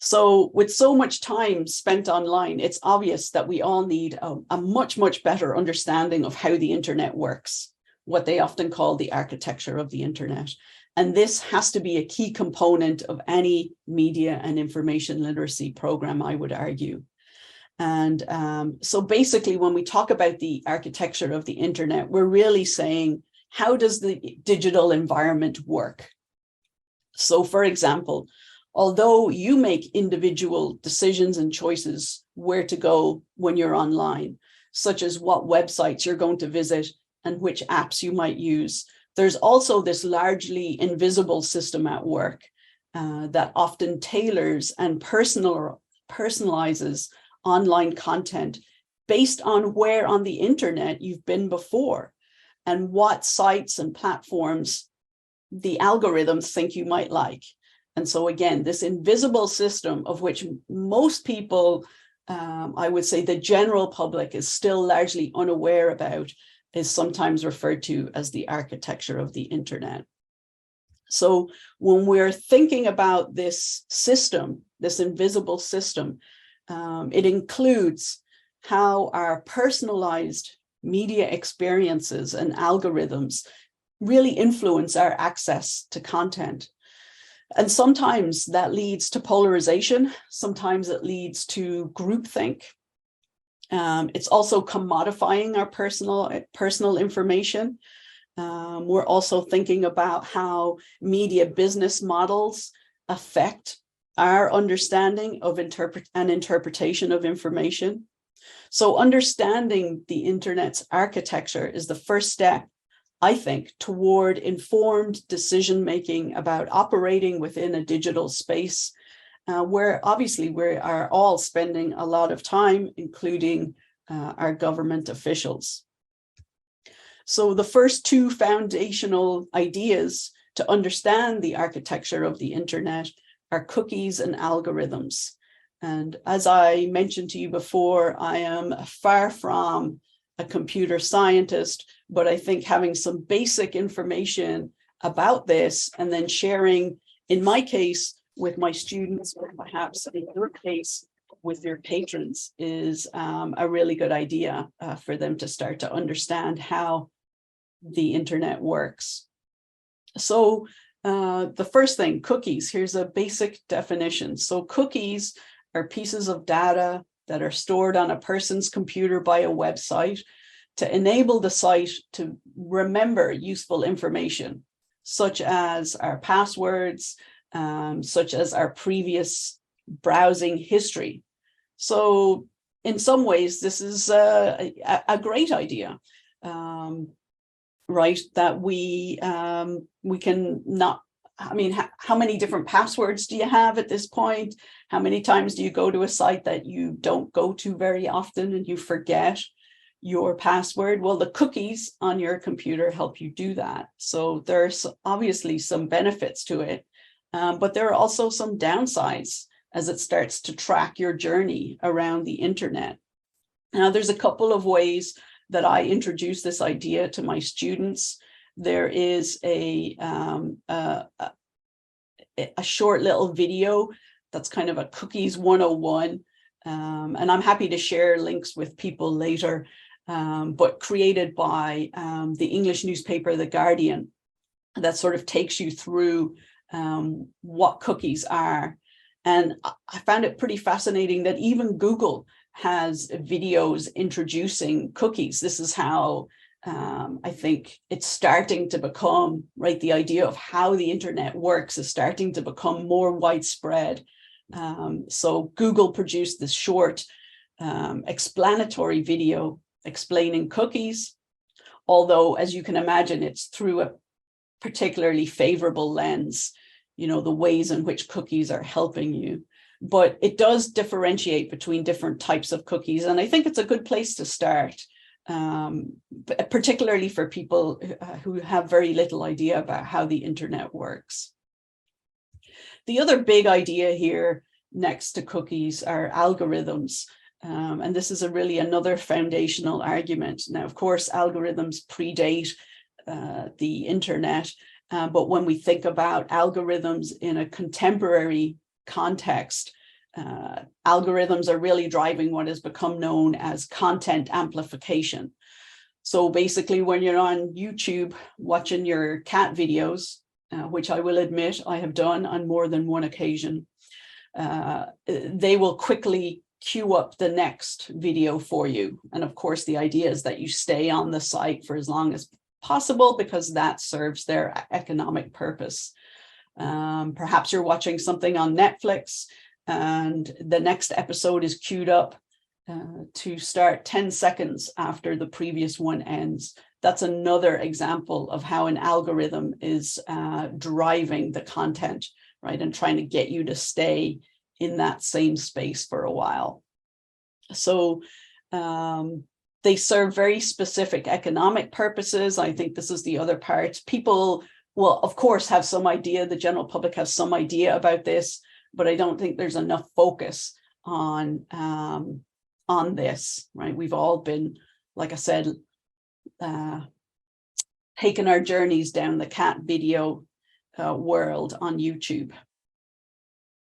So with so much time spent online, it's obvious that we all need a much, much better understanding of how the internet works, what they often call the architecture of the internet. And this has to be a key component of any media and information literacy program, I would argue. And so basically, when we talk about the architecture of the internet, we're really saying, how does the digital environment work? So for example, although you make individual decisions and choices where to go when you're online, such as what websites you're going to visit and which apps you might use, there's also this largely invisible system at work that often tailors and personalizes online content based on where on the internet you've been before and what sites and platforms the algorithms think you might like. And so again, this invisible system of which most people, I would say the general public, is still largely unaware about, is sometimes referred to as the architecture of the internet. So when we're thinking about this system, this invisible system, it includes how our personalized media experiences and algorithms really influence our access to content. And sometimes that leads to polarization. Sometimes it leads to groupthink. It's also commodifying our personal information. We're also thinking about how media business models affect our understanding of interpretation of information. So understanding the internet's architecture is the first step, I think, toward informed decision-making about operating within a digital space, where obviously we are all spending a lot of time, including our government officials. So the first two foundational ideas to understand the architecture of the internet are cookies and algorithms. And as I mentioned to you before, I am far from a computer scientist, but I think having some basic information about this and then sharing, in my case, with my students, or perhaps in your case, with your patrons, is a really good idea for them to start to understand how the internet works. So the first thing, cookies, here's a basic definition. So cookies are pieces of data that are stored on a person's computer by a website to enable the site to remember useful information, such as our passwords, such as our previous browsing history. So in some ways, this is a great idea, right? That we can not, I mean, how many different passwords do you have at this point? How many times do you go to a site that you don't go to very often and you forget your password? Well, the cookies on your computer help you do that. So there's obviously some benefits to it, but there are also some downsides as it starts to track your journey around the internet. Now, there's a couple of ways that I introduce this idea to my students. There is a short little video that's kind of a cookies 101. And I'm happy to share links with people later, but created by the English newspaper, The Guardian, that sort of takes you through what cookies are. And I found it pretty fascinating that even Google has videos introducing cookies. This is how I think it's starting to become, right, the idea of how the internet works is starting to become more widespread. So Google produced this short explanatory video explaining cookies, although, as you can imagine, it's through a particularly favorable lens, you know, the ways in which cookies are helping you. But it does differentiate between different types of cookies. And I think it's a good place to start, particularly for people who have very little idea about how the internet works. The other big idea here next to cookies are algorithms. And this is really another foundational argument. Now, of course, algorithms predate the internet, but when we think about algorithms in a contemporary context, algorithms are really driving what has become known as content amplification. So basically, when you're on YouTube watching your cat videos, which I will admit I have done on more than one occasion, they will quickly queue up the next video for you. And of course, the idea is that you stay on the site for as long as possible because that serves their economic purpose. Perhaps you're watching something on Netflix and the next episode is queued up to start 10 seconds after the previous one ends. That's another example of how an algorithm is driving the content, right, and trying to get you to stay in that same space for a while. So they serve very specific economic purposes. I think this is the other part. People will, of course, have some idea, the general public has some idea about this, but I don't think there's enough focus on this, right? We've all been, like I said, taking our journeys down the cat video world on YouTube.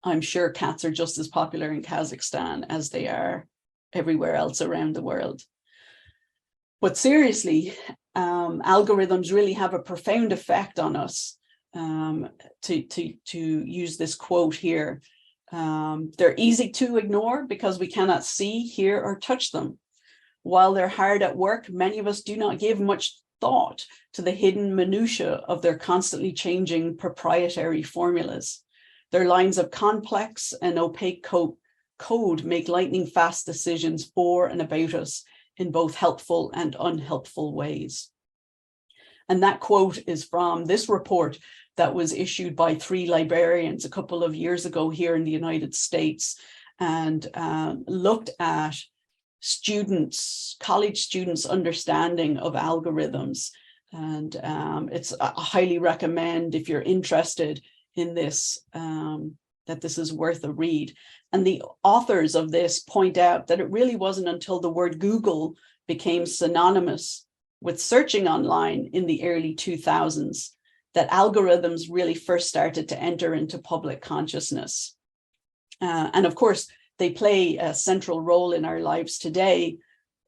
I'm sure cats are just as popular in Kazakhstan as they are everywhere else around the world. But seriously, algorithms really have a profound effect on us. To use this quote here, they're easy to ignore because we cannot see, hear, or touch them. While they're hard at work, many of us do not give much thought to the hidden minutiae of their constantly changing proprietary formulas. Their lines of complex and opaque code make lightning fast decisions for and about us in both helpful and unhelpful ways. And that quote is from this report that was issued by 3 librarians a couple of years ago here in the United States, and looked at students, college students' understanding of algorithms. And it's I highly recommend, if you're interested in this, that this is worth a read. And the authors of this point out that it really wasn't until the word Google became synonymous with searching online in the early 2000s that algorithms really first started to enter into public consciousness. And of course, they play a central role in our lives today.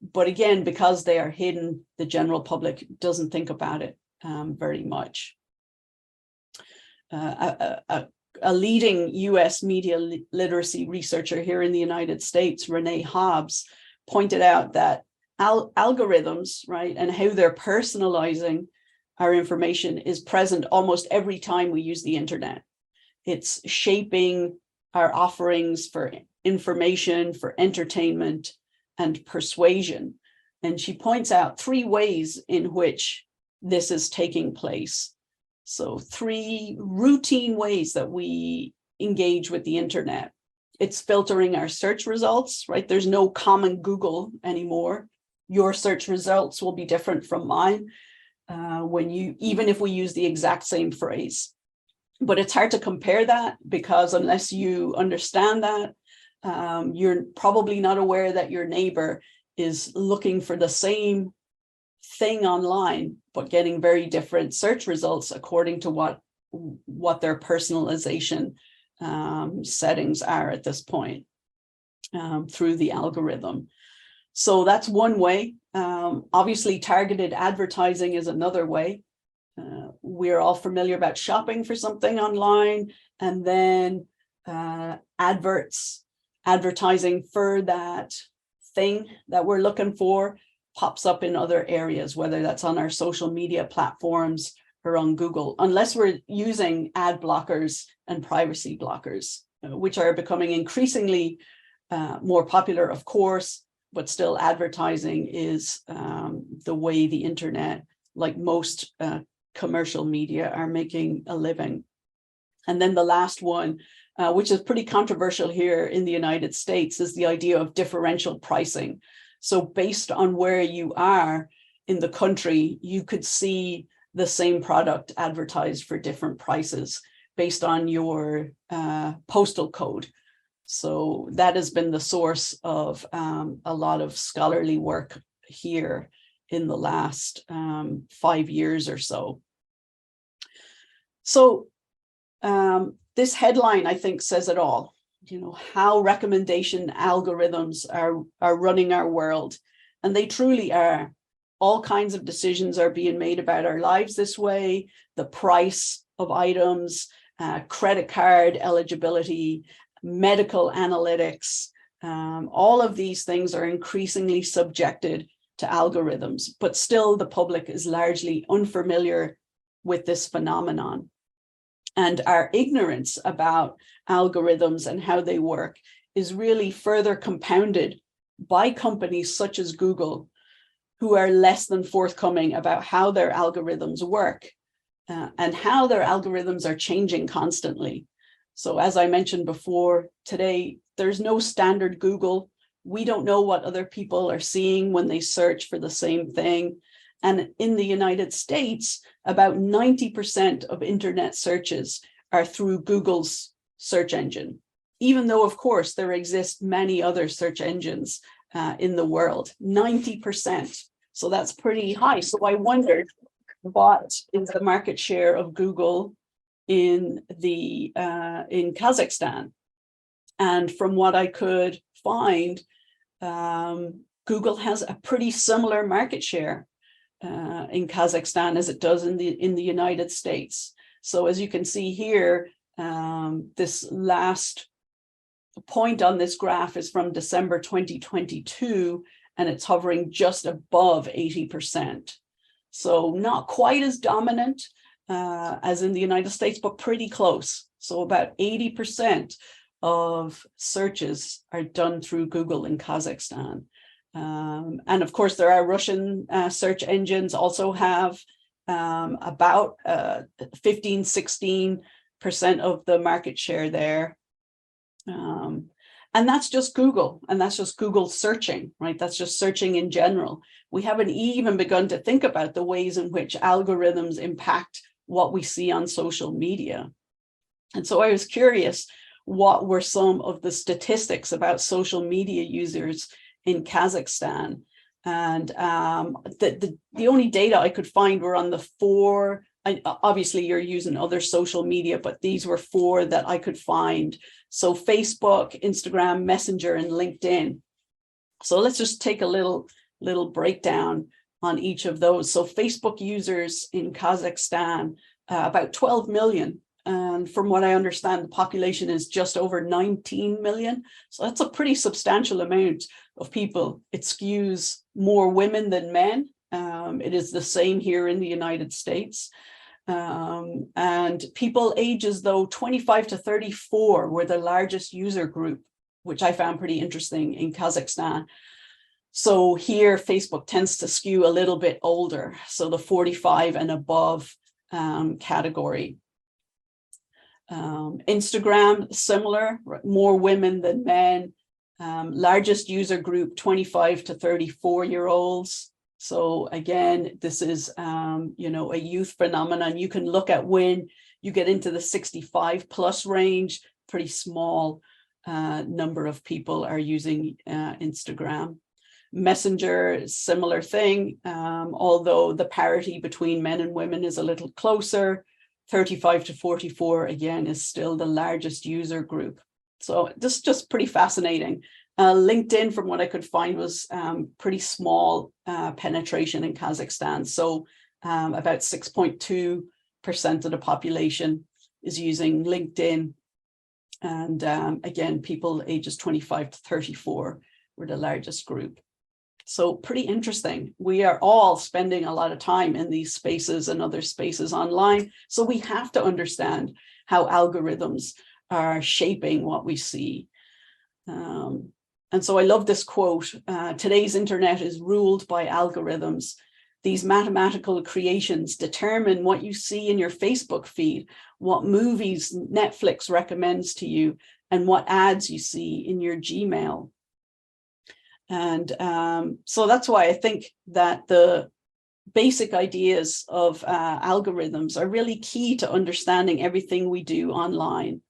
But again, because they are hidden, the general public doesn't think about it very much. A leading US media literacy researcher here in the United States, Renee Hobbs, pointed out that algorithms, right, and how they're personalizing our information is present almost every time we use the internet. It's shaping our offerings for information, for entertainment, and persuasion. And she points out 3 ways in which this is taking place. So 3 routine ways that we engage with the internet. It's filtering our search results, right? There's no common Google anymore. Your search results will be different from mine even if we use the exact same phrase. But it's hard to compare that because unless you understand that, you're probably not aware that your neighbor is looking for the same thing online, but getting very different search results according to what their personalization settings are at this point through the algorithm. So that's one way. Obviously, targeted advertising is another way. We're all familiar about shopping for something online, and then advertising for that thing that we're looking for pops up in other areas, whether that's on our social media platforms or on Google, unless we're using ad blockers and privacy blockers, which are becoming increasingly more popular, of course, but still advertising is the way the internet, like most commercial media, are making a living. And then the last one, which is pretty controversial here in the United States, is the idea of differential pricing. So based on where you are in the country, you could see the same product advertised for different prices based on your postal code. So that has been the source of a lot of scholarly work here in the last 5 years or so. So this headline, I think, says it all. You know, how recommendation algorithms are running our world, and they truly are. All kinds of decisions are being made about our lives this way: the price of items, credit card eligibility, medical analytics. All of these things are increasingly subjected to algorithms, but still the public is largely unfamiliar with this phenomenon. And our ignorance about algorithms and how they work is really further compounded by companies such as Google, who are less than forthcoming about how their algorithms work and how their algorithms are changing constantly. So as I mentioned before, today, there's no standard Google. We don't know what other people are seeing when they search for the same thing. And in the United States, about 90% of internet searches are through Google's search engine, even though, of course, there exist many other search engines in the world, 90%. So that's pretty high. So I wondered, what is the market share of Google in Kazakhstan? And from what I could find, Google has a pretty similar market share in Kazakhstan as it does in the United States. So as you can see here, this last point on this graph is from December 2022, and it's hovering just above 80%. So not quite as dominant as in the United States, but pretty close. So about 80% of searches are done through Google in Kazakhstan. And of course, there are Russian search engines also have about 15-16% of the market share there. And that's just Google, and that's just Google searching, right? That's just searching in general. We haven't even begun to think about the ways in which algorithms impact what we see on social media. And so I was curious, what were some of the statistics about social media users in Kazakhstan? And the only data I could find were on the 4, obviously you're using other social media, but these were 4 that I could find. So Facebook, Instagram, Messenger, and LinkedIn. So let's just take a little breakdown on each of those. So Facebook users in Kazakhstan, about 12 million. And from what I understand, the population is just over 19 million. So that's a pretty substantial amount of people. It skews more women than men. It is the same here in the United States. And people ages, though, 25 to 34 were the largest user group, which I found pretty interesting in Kazakhstan. So here, Facebook tends to skew a little bit older, so the 45 and above category. Instagram, similar, more women than men. Largest user group, 25 to 34-year-olds. So again, this is, a youth phenomenon. You can look at when you get into the 65 plus range, pretty small number of people are using Instagram. Messenger, similar thing, although the parity between men and women is a little closer. 35 to 44, again, is still the largest user group. So this is just pretty fascinating. LinkedIn, from what I could find, was pretty small penetration in Kazakhstan. So about 6.2% of the population is using LinkedIn. And again, people ages 25 to 34 were the largest group. So pretty interesting. We are all spending a lot of time in these spaces and other spaces online. So we have to understand how algorithms are shaping what we see. And so I love this quote, today's internet is ruled by algorithms. These mathematical creations determine what you see in your Facebook feed, what movies Netflix recommends to you, and what ads you see in your Gmail. And so that's why I think that the basic ideas of algorithms are really key to understanding everything we do online,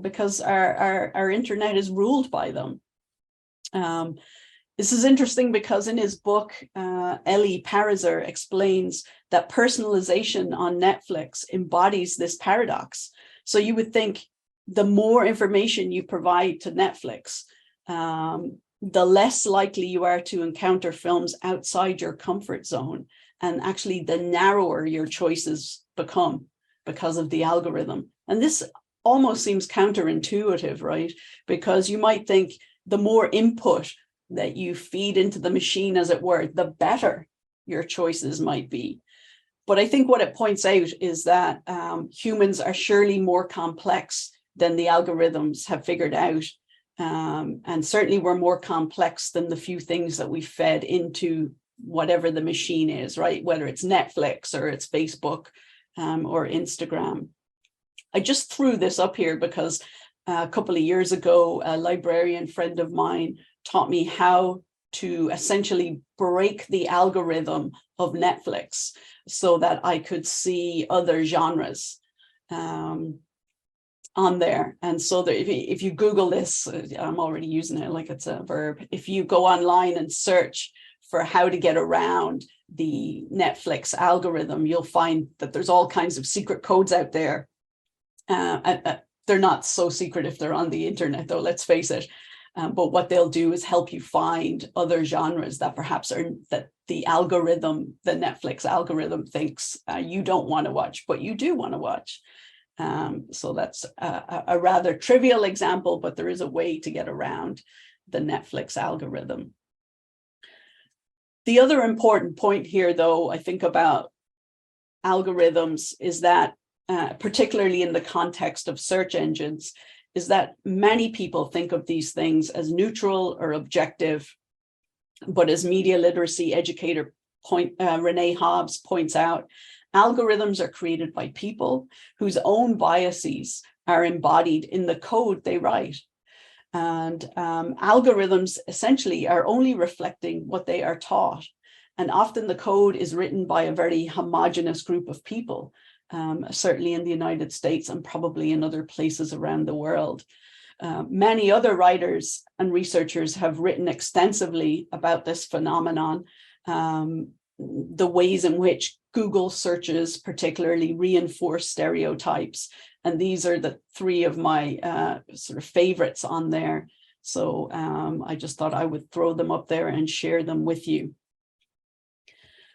because our internet is ruled by them. This is interesting because in his book, Eli Pariser explains that personalization on Netflix embodies this paradox. So you would think the more information you provide to Netflix, the less likely you are to encounter films outside your comfort zone. And actually, the narrower your choices become because of the algorithm. And this almost seems counterintuitive, right? Because you might think the more input that you feed into the machine, as it were, the better your choices might be. But I think what it points out is that humans are surely more complex than the algorithms have figured out. And certainly we're more complex than the few things that we fed into whatever the machine is, right? Whether it's Netflix or it's Facebook or Instagram. I just threw this up here because a couple of years ago, a librarian friend of mine taught me how to essentially break the algorithm of Netflix so that I could see other genres on there. And so that if you Google this, I'm already using it like it's a verb. If you go online and search for how to get around the Netflix algorithm, you'll find that there's all kinds of secret codes out there. They're not so secret if they're on the internet, though, let's face it. But what they'll do is help you find other genres that perhaps are that the algorithm, the Netflix algorithm thinks you don't want to watch, but you do want to watch. So that's a rather trivial example, but there is a way to get around the Netflix algorithm. The other important point here, though, I think about algorithms is that, particularly in the context of search engines, is that many people think of these things as neutral or objective, but as media literacy educator Renee Hobbs points out, algorithms are created by people whose own biases are embodied in the code they write. And algorithms essentially are only reflecting what they are taught. And often the code is written by a very homogeneous group of people. Certainly in the United States and probably in other places around the world. Many other writers and researchers have written extensively about this phenomenon, the ways in which Google searches particularly reinforce stereotypes. And these are the three of my sort of favorites on there. So I just thought I would throw them up there and share them with you.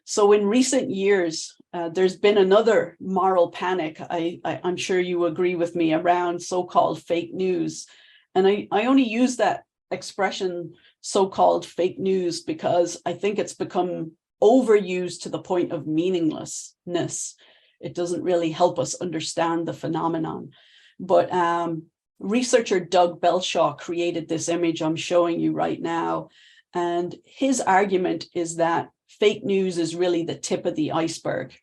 So in recent years, there's been another moral panic, I'm sure you agree with me, around so-called fake news. And I only use that expression, so-called fake news, because I think it's become overused to the point of meaninglessness. It doesn't really help us understand the phenomenon. But researcher Doug Belshaw created this image I'm showing you right now. And his argument is that fake news is really the tip of the iceberg.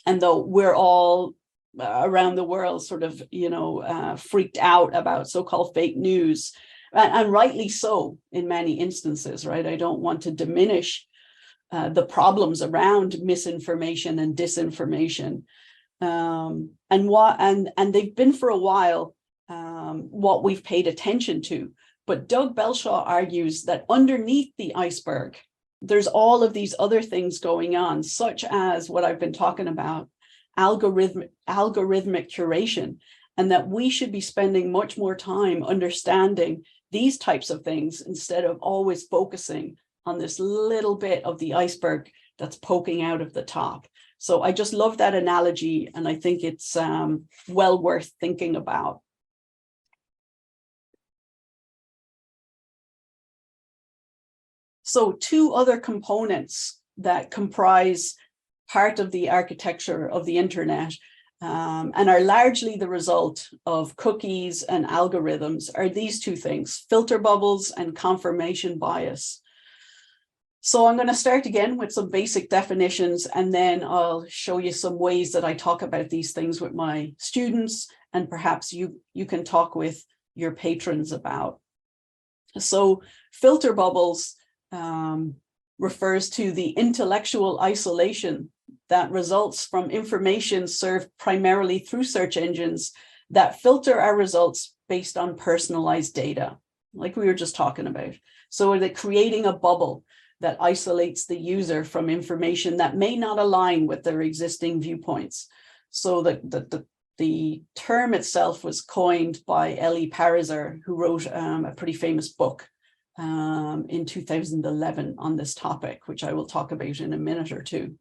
And though we're all around the world sort of, freaked out about so-called fake news, and rightly so in many instances, right? I don't want to diminish the problems around misinformation and disinformation. And they've been for a while what we've paid attention to. But Doug Belshaw argues that underneath the iceberg, there's all of these other things going on, such as what I've been talking about, algorithmic curation, and that we should be spending much more time understanding these types of things instead of always focusing on this little bit of the iceberg that's poking out of the top. So I just love that analogy, and I think it's well worth thinking about. So two other components that comprise part of the architecture of the internet and are largely the result of cookies and algorithms are these two things: filter bubbles and confirmation bias. So I'm going to start again with some basic definitions, and then I'll show you some ways that I talk about these things with my students, and perhaps you can talk with your patrons about. So filter bubbles refers to the intellectual isolation that results from information served primarily through search engines that filter our results based on personalized data, like we were just talking about. So they're creating a bubble that isolates the user from information that may not align with their existing viewpoints. So the term itself was coined by Elie Pariser, who wrote a pretty famous book in 2011 on this topic, which I will talk about in a minute or two.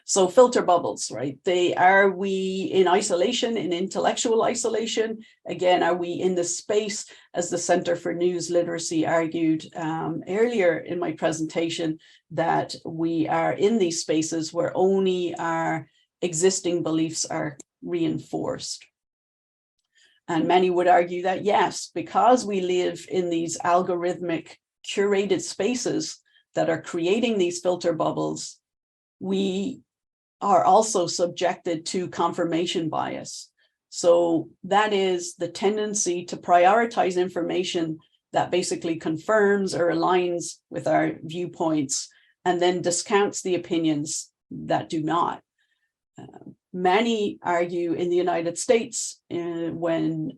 So filter bubbles, right? Are we in isolation, in intellectual isolation? Again, are we in the space, as the Center for News Literacy argued earlier in my presentation, that we are in these spaces where only our existing beliefs are reinforced? And many would argue that yes, because we live in these algorithmic curated spaces that are creating these filter bubbles, we are also subjected to confirmation bias. So that is the tendency to prioritize information that basically confirms or aligns with our viewpoints, and then discounts the opinions that do not. Many argue in the United States, when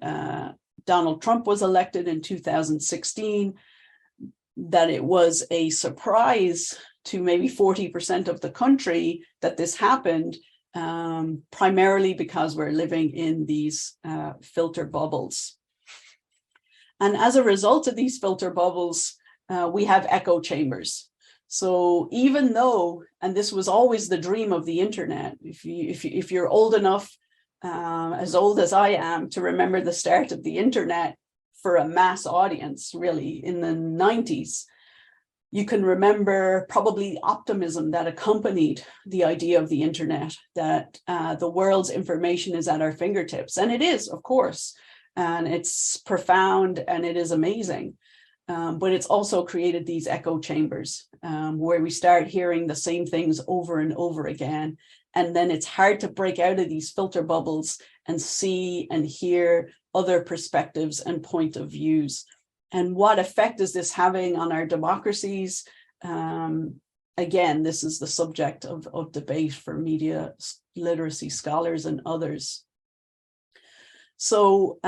Donald Trump was elected in 2016, that it was a surprise to maybe 40% of the country that this happened, primarily because we're living in these filter bubbles. And as a result of these filter bubbles, we have echo chambers. So even though, and this was always the dream of the internet, if you're old enough, as old as I am, to remember the start of the internet for a mass audience, really in the 90s, you can remember probably the optimism that accompanied the idea of the internet, that the world's information is at our fingertips. And it is, of course, and it's profound and it is amazing. But it's also created these echo chambers where we start hearing the same things over and over again. And then it's hard to break out of these filter bubbles and see and hear other perspectives and point of views. And what effect is this having on our democracies? Again, this is the subject of debate for media literacy scholars and others. So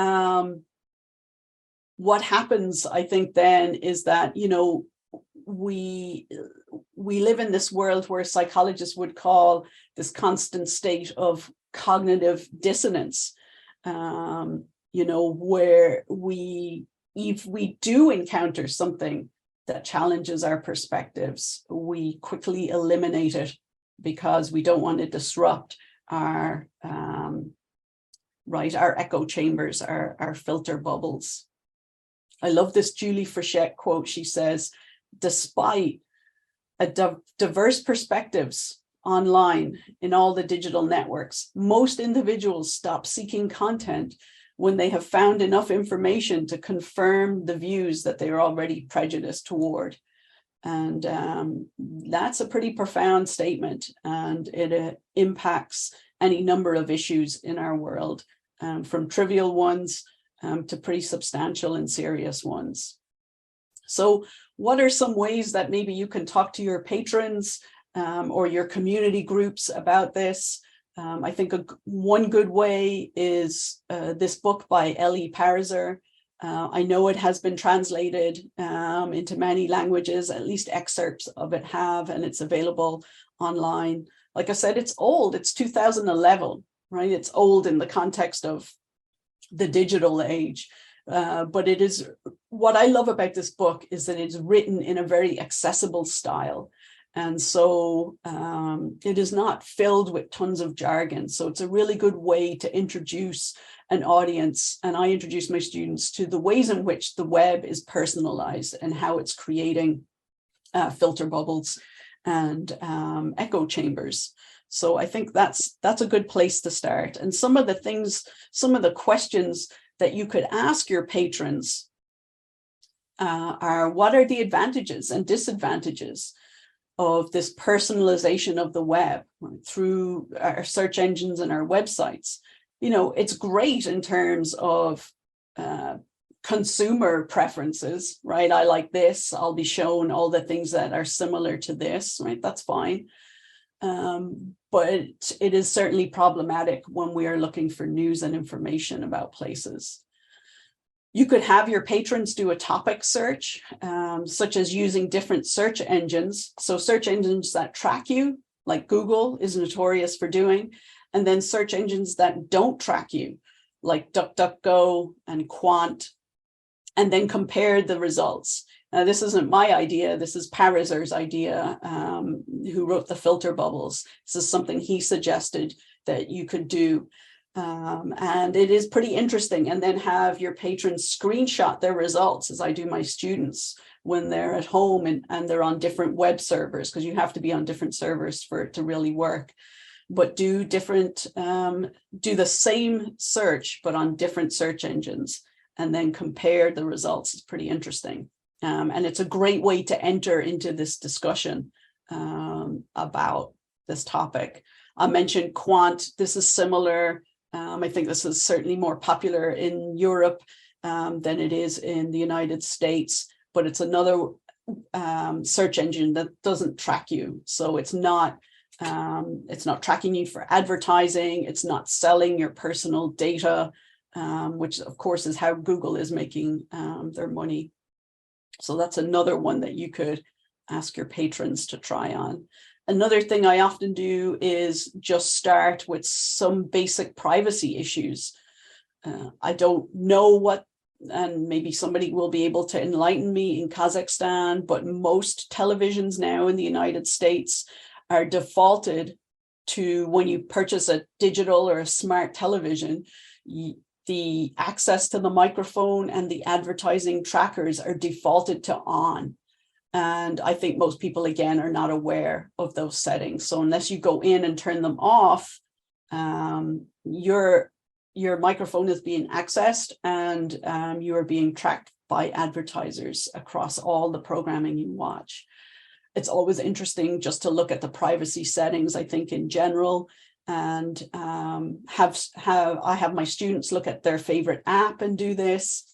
what happens, I think, then is that, you know, we live in this world where psychologists would call this constant state of cognitive dissonance, you know, where if we do encounter something that challenges our perspectives, we quickly eliminate it because we don't want to disrupt our our echo chambers, our filter bubbles. I love this Julie Frechette quote. She says, despite diverse perspectives online in all the digital networks, most individuals stop seeking content when they have found enough information to confirm the views that they are already prejudiced toward. And that's a pretty profound statement, and it impacts any number of issues in our world, from trivial ones to pretty substantial and serious ones. So what are some ways that maybe you can talk to your patrons or your community groups about this? I think one good way is this book by Elie Pariser, I know it has been translated into many languages, at least excerpts of it have, and it's available online. Like I said, it's old, it's 2011, right? It's old in the context of the digital age. But it is, what I love about this book is that it's written in a very accessible style. And so it is not filled with tons of jargon. So it's a really good way to introduce an audience. And I introduce my students to the ways in which the web is personalized and how it's creating filter bubbles and echo chambers. So I think that's a good place to start. And some of the questions that you could ask your patrons are, what are the advantages and disadvantages of this personalization of the web through our search engines and our websites? You know, it's great in terms of consumer preferences, right? I like this, I'll be shown all the things that are similar to this, right? That's fine. But it is certainly problematic when we are looking for news and information about places. You could have your patrons do a topic search, such as using different search engines. So search engines that track you, like Google is notorious for doing, and then search engines that don't track you, like DuckDuckGo and Quant, and then compare the results. Now, this isn't my idea. This is Parizer's idea, who wrote the filter bubbles. This is something he suggested that you could do. And it is pretty interesting. And then have your patrons screenshot their results, as I do my students when they're at home and they're on different web servers, because you have to be on different servers for it to really work. But do the same search, but on different search engines, and then compare the results. It's pretty interesting. And it's a great way to enter into this discussion about this topic. I mentioned Quant. This is similar. I think this is certainly more popular in Europe than it is in the United States, but it's another search engine that doesn't track you. So it's not tracking you for advertising. It's not selling your personal data, which of course is how Google is making their money. So that's another one that you could ask your patrons to try on. Another thing I often do is just start with some basic privacy issues. I don't know what, and maybe somebody will be able to enlighten me in Kazakhstan, but most televisions now in the United States are defaulted to, when you purchase a digital or a smart television, the access to the microphone and the advertising trackers are defaulted to on. And I think most people, again, are not aware of those settings. So unless you go in and turn them off, your microphone is being accessed, and you are being tracked by advertisers across all the programming you watch. It's always interesting just to look at the privacy settings, I think, in general, and I have my students look at their favorite app and do this.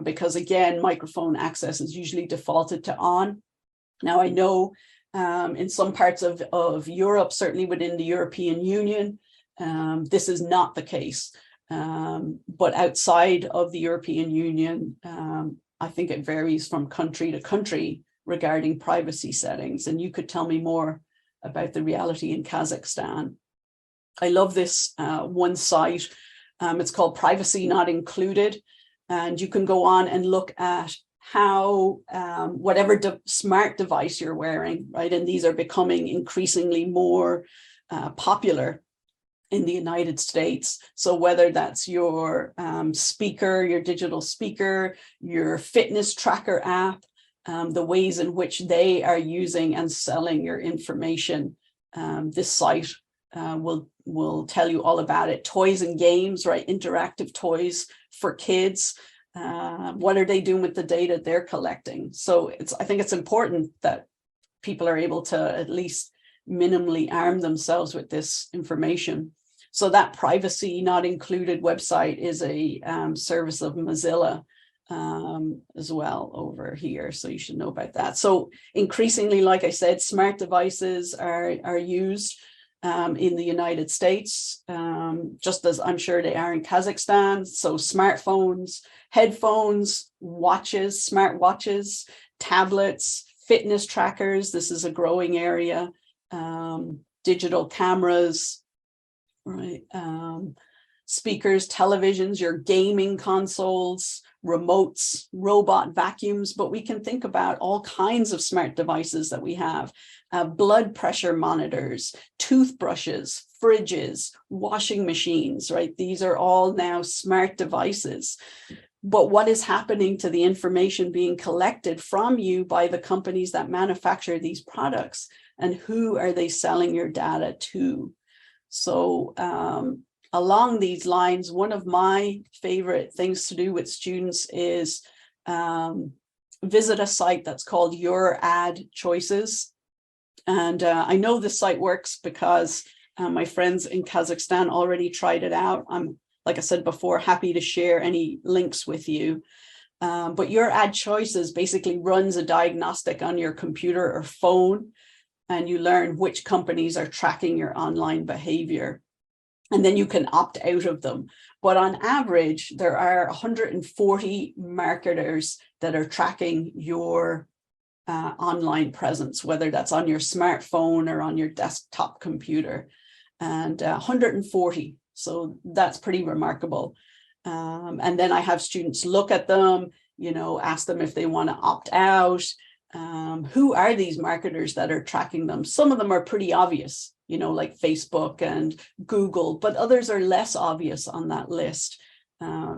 Because again, microphone access is usually defaulted to on. Now I know in some parts of Europe, certainly within the European Union, this is not the case. But outside of the European Union, I think it varies from country to country regarding privacy settings. And you could tell me more about the reality in Kazakhstan. I love this one site. It's called Privacy Not Included. And you can go on and look at how whatever smart device you're wearing, right? And these are becoming increasingly more popular in the United States. So whether that's your speaker, your digital speaker, your fitness tracker app, the ways in which they are using and selling your information, this site will tell you all about it. Toys and games, right? Interactive toys for kids. What are they doing with the data they're collecting? So I think it's important that people are able to at least minimally arm themselves with this information. So that Privacy Not Included website is a service of Mozilla as well over here. So you should know about that. So increasingly, like I said, smart devices are used. in the United States, just as I'm sure they are in Kazakhstan. So smartphones, headphones, watches, smart watches, tablets, fitness trackers. This is a growing area. Digital cameras, right? Speakers, televisions, your gaming consoles, remotes, robot vacuums, but we can think about all kinds of smart devices that we have. Blood pressure monitors, toothbrushes, fridges, washing machines, right? These are all now smart devices. But what is happening to the information being collected from you by the companies that manufacture these products? And who are they selling your data to? So along these lines, one of my favorite things to do with students is visit a site that's called Your Ad Choices. And I know this site works because my friends in Kazakhstan already tried it out. I'm, like I said before, happy to share any links with you. But Your Ad Choices basically runs a diagnostic on your computer or phone, and you learn which companies are tracking your online behavior. And then you can opt out of them. But on average, there are 140 marketers that are tracking your online presence, whether that's on your smartphone or on your desktop computer, and 140. So that's pretty remarkable. And then I have students look at them, you know, ask them if they want to opt out. Who are these marketers that are tracking them? Some of them are pretty obvious, you know, like Facebook and Google, but others are less obvious on that list.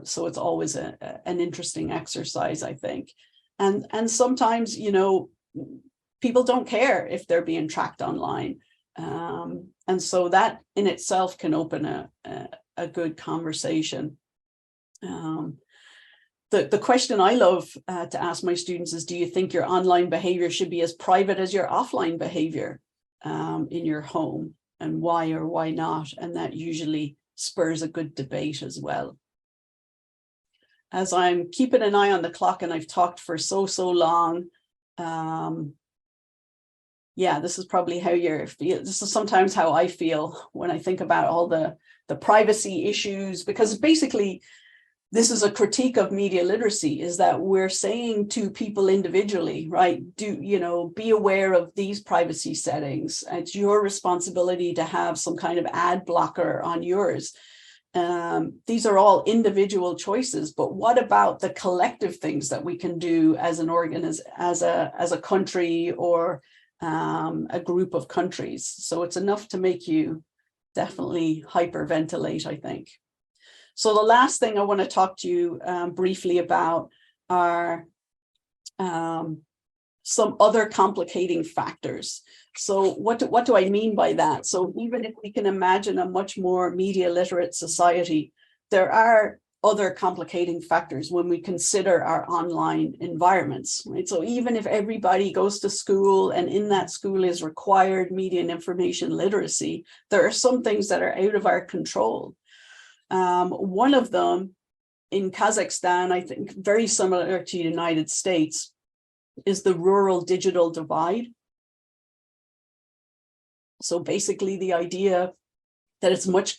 So it's always an interesting exercise, I think. And sometimes, you know, people don't care if they're being tracked online. And so that in itself can open a good conversation. The question I love to ask my students is, do you think your online behavior should be as private as your offline behavior in your home, and why or why not? And that usually spurs a good debate as well. As I'm keeping an eye on the clock and I've talked for so long, yeah, this is probably how you're feeling. This is sometimes how I feel when I think about all the privacy issues, because basically this is a critique of media literacy, is that we're saying to people individually, right, be aware of these privacy settings. It's your responsibility to have some kind of ad blocker on yours. These are all individual choices, but what about the collective things that we can do as an as a country or a group of countries? So it's enough to make you definitely hyperventilate, I think. So the last thing I want to talk to you briefly about are some other complicating factors. So what do I mean by that? So even if we can imagine a much more media literate society, there are other complicating factors when we consider our online environments, right? So even if everybody goes to school and in that school is required media and information literacy, there are some things that are out of our control. One of them in Kazakhstan, I think very similar to the United States, is the rural digital divide. So basically the idea that it's much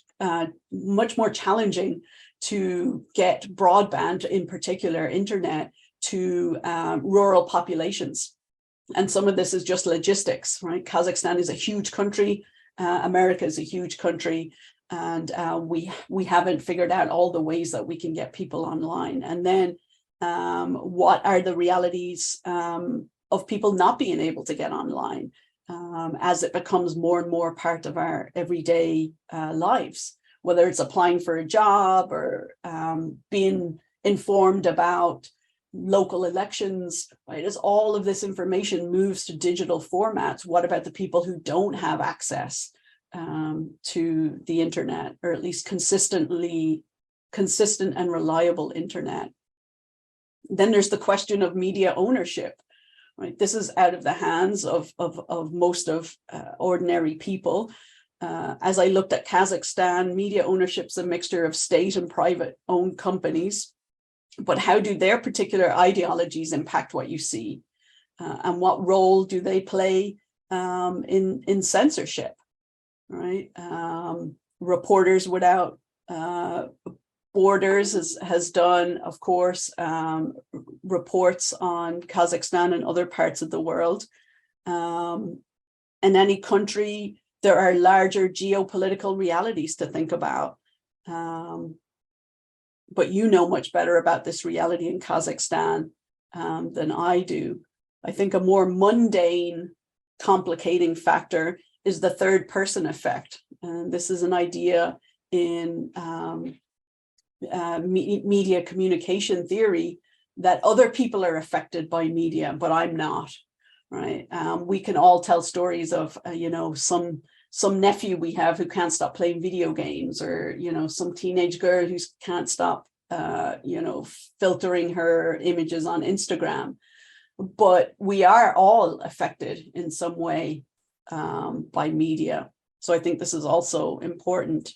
more challenging to get broadband, in particular internet, to rural populations. And some of this is just logistics, right? Kazakhstan is a huge country, America is a huge country, and we haven't figured out all the ways that we can get people online. And then what are the realities of people not being able to get online as it becomes more and more part of our everyday lives, whether it's applying for a job or being informed about local elections, right? As all of this information moves to digital formats, what about the people who don't have access to the internet, or at least consistent and reliable internet? Then there's the question of media ownership, right? This is out of the hands of most of ordinary people. As I looked at Kazakhstan, media ownership is a mixture of state and private owned companies. But how do their particular ideologies impact what you see? And what role do they play in censorship? right? Reporters Without Borders has done, of course, reports on Kazakhstan and other parts of the world. In any country, there are larger geopolitical realities to think about. But you know much better about this reality in Kazakhstan than I do. I think a more mundane, complicating factor is the third person effect. And this is an idea in media communication theory, that other people are affected by media, but I'm not, right? We can all tell stories of, you know, some nephew we have who can't stop playing video games, or, you know, some teenage girl who can't stop, you know, filtering her images on Instagram. But we are all affected in some way by media. So I think this is also important.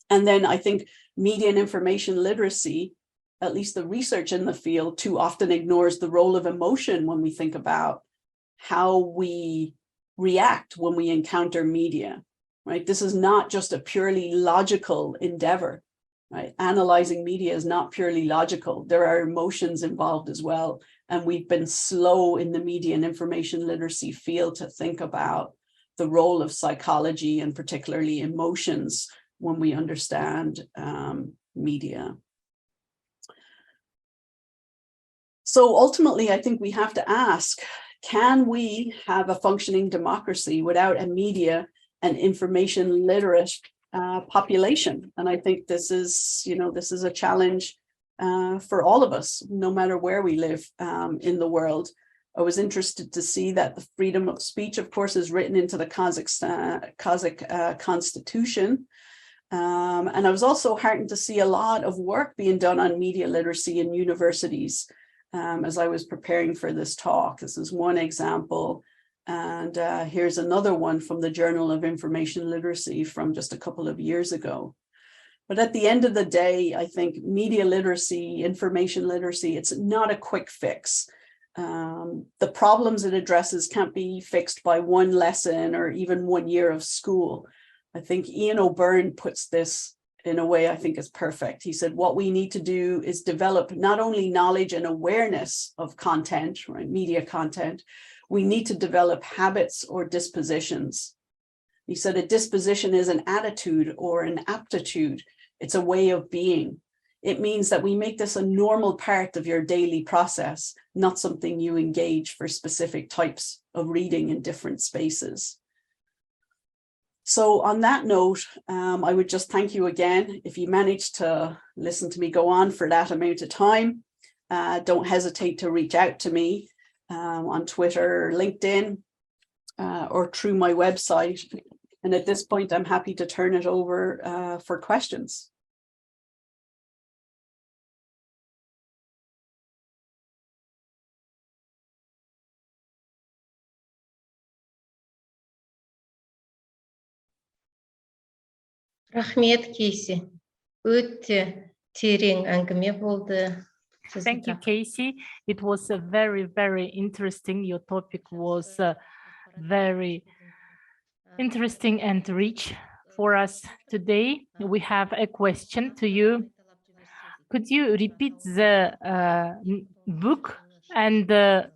And then I think media and information literacy, at least the research in the field, too often ignores the role of emotion when we think about how we react when we encounter media, right? This is not just a purely logical endeavor, right? Analyzing media is not purely logical. There are emotions involved as well. And we've been slow in the media and information literacy field to think about the role of psychology and particularly emotions when we understand media. So ultimately, I think we have to ask, can we have a functioning democracy without a media and information literate population? And I think this is, you know, this is a challenge for all of us, no matter where we live in the world. I was interested to see that the freedom of speech, of course, is written into the Kazakh constitution. And I was also heartened to see a lot of work being done on media literacy in universities as I was preparing for this talk. This is one example. And here's another one from the Journal of Information Literacy from just a couple of years ago. But at the end of the day, I think media literacy, information literacy, it's not a quick fix. The problems it addresses can't be fixed by one lesson or even 1 year of school. I think Ian O'Byrne puts this in a way I think is perfect. He said, what we need to do is develop not only knowledge and awareness of content, right, media content, we need to develop habits or dispositions. He said a disposition is an attitude or an aptitude. It's a way of being. It means that we make this a normal part of your daily process, not something you engage for specific types of reading in different spaces. So on that note, I would just thank you again. If you managed to listen to me go on for that amount of time, don't hesitate to reach out to me on Twitter or LinkedIn or through my website. And at this point, I'm happy to turn it over for questions. Рахмет, Кейси. Өте терең әңгіме болды. Thank you, Casey. It was a very, very interesting. Your topic was very interesting and rich for us today. We have a question to you. Could you repeat the book and the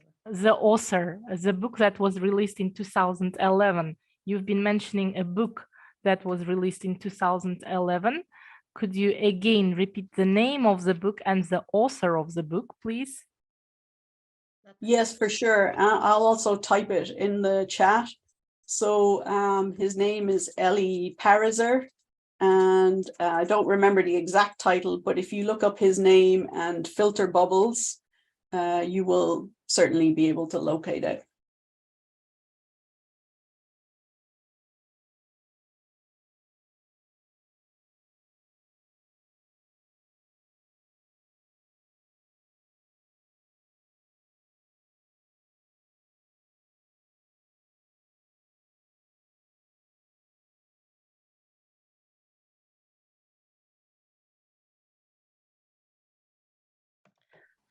author, the book that was released in 2011? You've been mentioning a book that was released in 2011. Could you again repeat the name of the book and the author of the book, please? Yes, for sure. I'll also type it in the chat. So his name is Eli Pariser, and I don't remember the exact title, but if you look up his name and filter bubbles, you will certainly be able to locate it.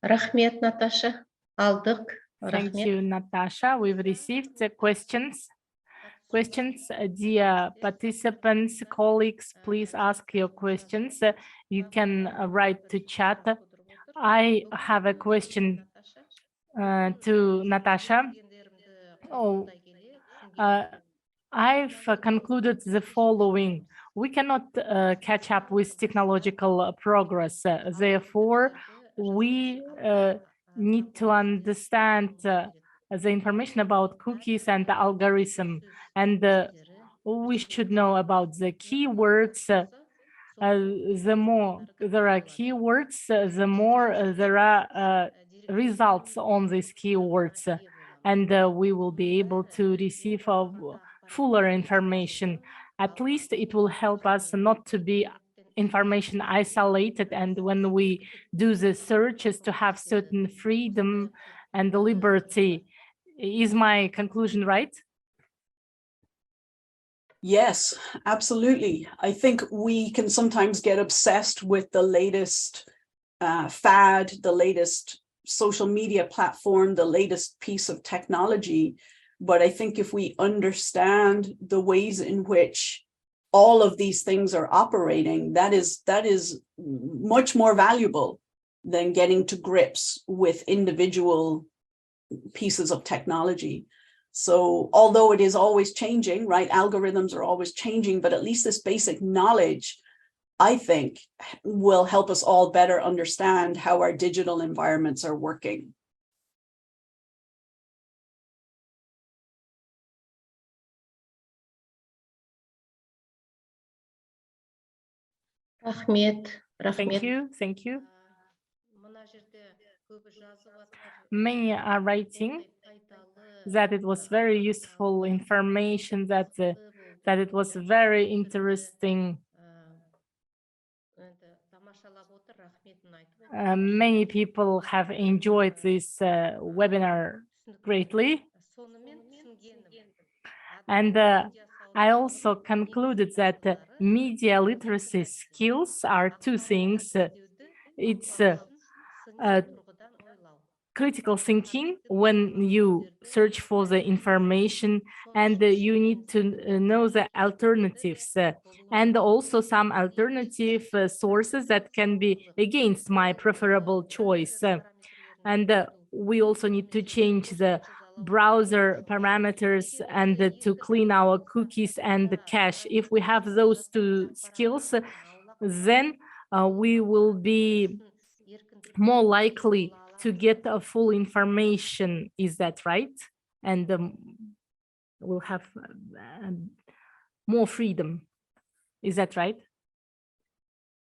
Рахмет, Наташа. Алдық. Thank you, Natasha. We've received the questions. questions. Dear participants, colleagues, please ask your questions. You can write to chat. I have a question to Natasha. Oh, I've concluded the following. We cannot catch up with technological progress. Therefore, we need to understand the information about cookies and the algorithm. And we should know about the keywords. The more there are keywords, the more there are results on these keywords. And we will be able to receive fuller information. At least it will help us not to be information isolated, and when we do the searches, to have certain freedom and liberty. Is my conclusion right? Yes, absolutely. I think we can sometimes get obsessed with the latest fad, the latest social media platform, the latest piece of technology. But I think if we understand the ways in which all of these things are operating, that is much more valuable than getting to grips with individual pieces of technology. So although it is always changing, right? Algorithms are always changing, but at least this basic knowledge, I think, will help us all better understand how our digital environments are working. Рахмет. Thank you. Thank you. Many are writing that it was very useful information, that it was very interesting. Many people have enjoyed this webinar greatly. And I also concluded that media literacy skills are two things. It's critical thinking when you search for the information, and you need to know the alternatives, and also some alternative sources that can be against my preferable choice. And we also need to change the browser parameters and to clean our cookies and the cache. If we have those two skills, then we will be more likely to get a full information. Is that right? And we'll have more freedom. Is that right?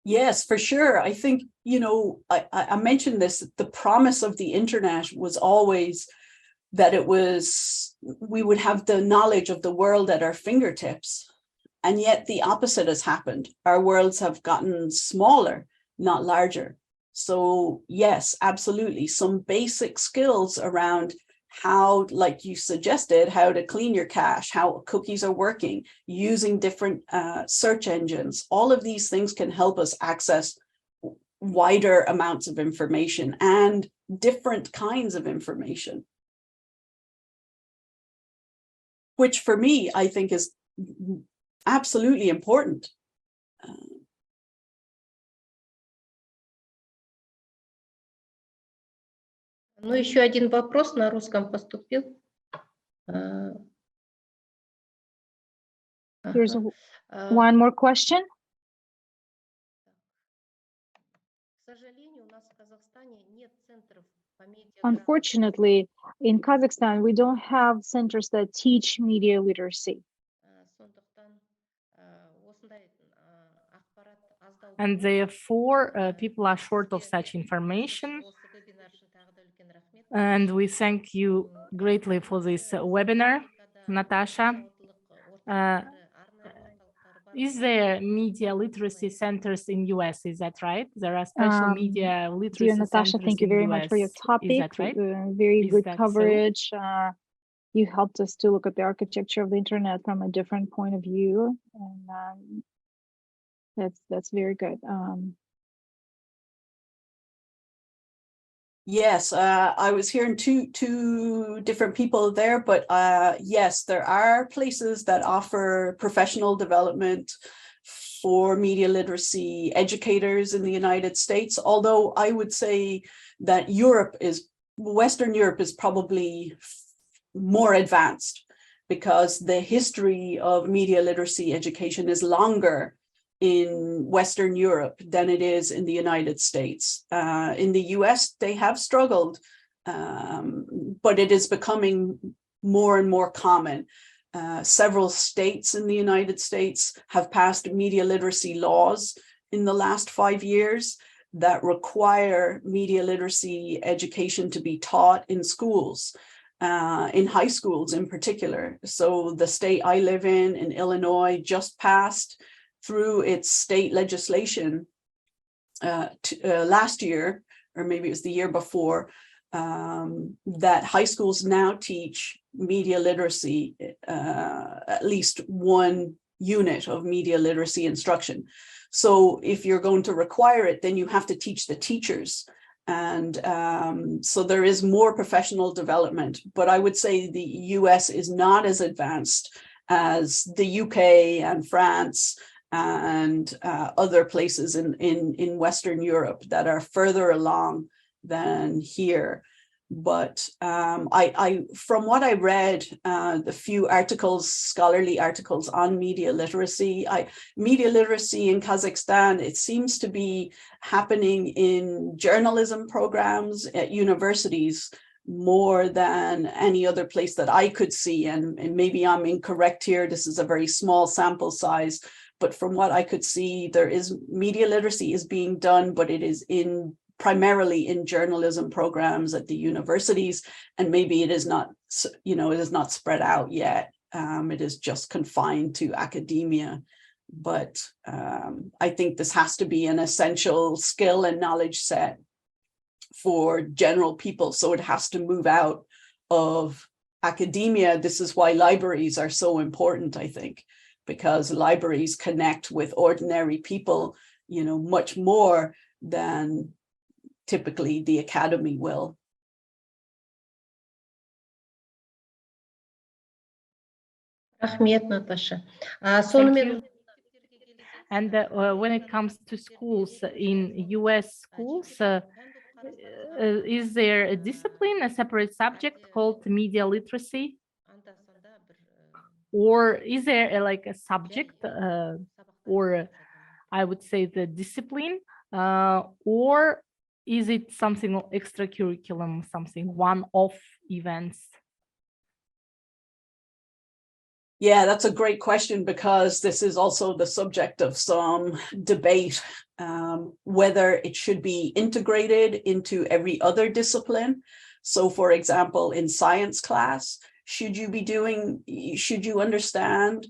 Yes, for sure. I think, you know, I mentioned this, the promise of the internet was always that we would have the knowledge of the world at our fingertips. And yet the opposite has happened. Our worlds have gotten smaller, not larger. So yes, absolutely. Some basic skills around how, like you suggested, how to clean your cache, how cookies are working, using different search engines. All of these things can help us access wider amounts of information and different kinds of information, which for me, I think is absolutely important. Ну, еще один вопрос на русском поступил. Here's one more question. Unfortunately, in Kazakhstan, we don't have centers that teach media literacy. And therefore, people are short of such information. And we thank you greatly for this webinar, Natasha. Is there media literacy centers in US? Is that right? There are special media literacy dear Natasha, centers thank you in very US. much for your topic. Is that right? Very Is good that coverage. You helped us to look at the architecture of the internet from a different point of view, and that's very good. Yes, I was hearing two different people there, but yes, there are places that offer professional development for media literacy educators in the United States, although I would say that Western Europe is probably more advanced because the history of media literacy education is longer in Western Europe than it is in the United States. In the US, they have struggled, but it is becoming more and more common. Several states in the United States have passed media literacy laws in the last 5 years that require media literacy education to be taught in schools, in high schools in particular. So the state I live in Illinois, just passed through its state legislation last year, or maybe it was the year before, that high schools now teach media literacy, at least one unit of media literacy instruction. So if you're going to require it, then you have to teach the teachers. And so there is more professional development, but I would say the US is not as advanced as the UK and France and other places in Western Europe that are further along than here. But I from what I read, the few articles, scholarly articles on media literacy in Kazakhstan, it seems to be happening in journalism programs at universities more than any other place that I could see. And maybe I'm incorrect here. This is a very small sample size. But from what I could see, there is media literacy is being done, but it is primarily in journalism programs at the universities, and maybe it is not, it is not spread out yet. It is just confined to academia. But I think this has to be an essential skill and knowledge set for general people. So it has to move out of academia. This is why libraries are so important, I think, because libraries connect with ordinary people, much more than typically the academy will. Рахмет, Наташа. Thank you. And when it comes to schools, in US schools, is there a discipline, a separate subject called media literacy? Or is there a subject, or I would say the discipline, or is it something extracurriculum, something one-off events? Yeah, that's a great question, because this is also the subject of some debate, whether it should be integrated into every other discipline. So for example, in science class, should you understand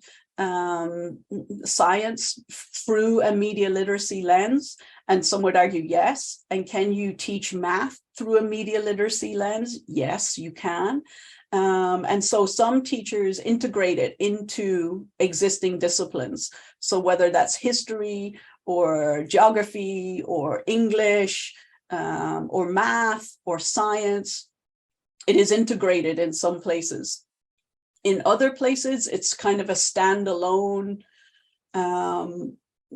science through a media literacy lens? And some would argue yes. And can you teach math through a media literacy lens? Yes, you can. And so some teachers integrate it into existing disciplines. So whether that's history or geography or English or math or science, it is integrated in some places. In other places, it's kind of a standalone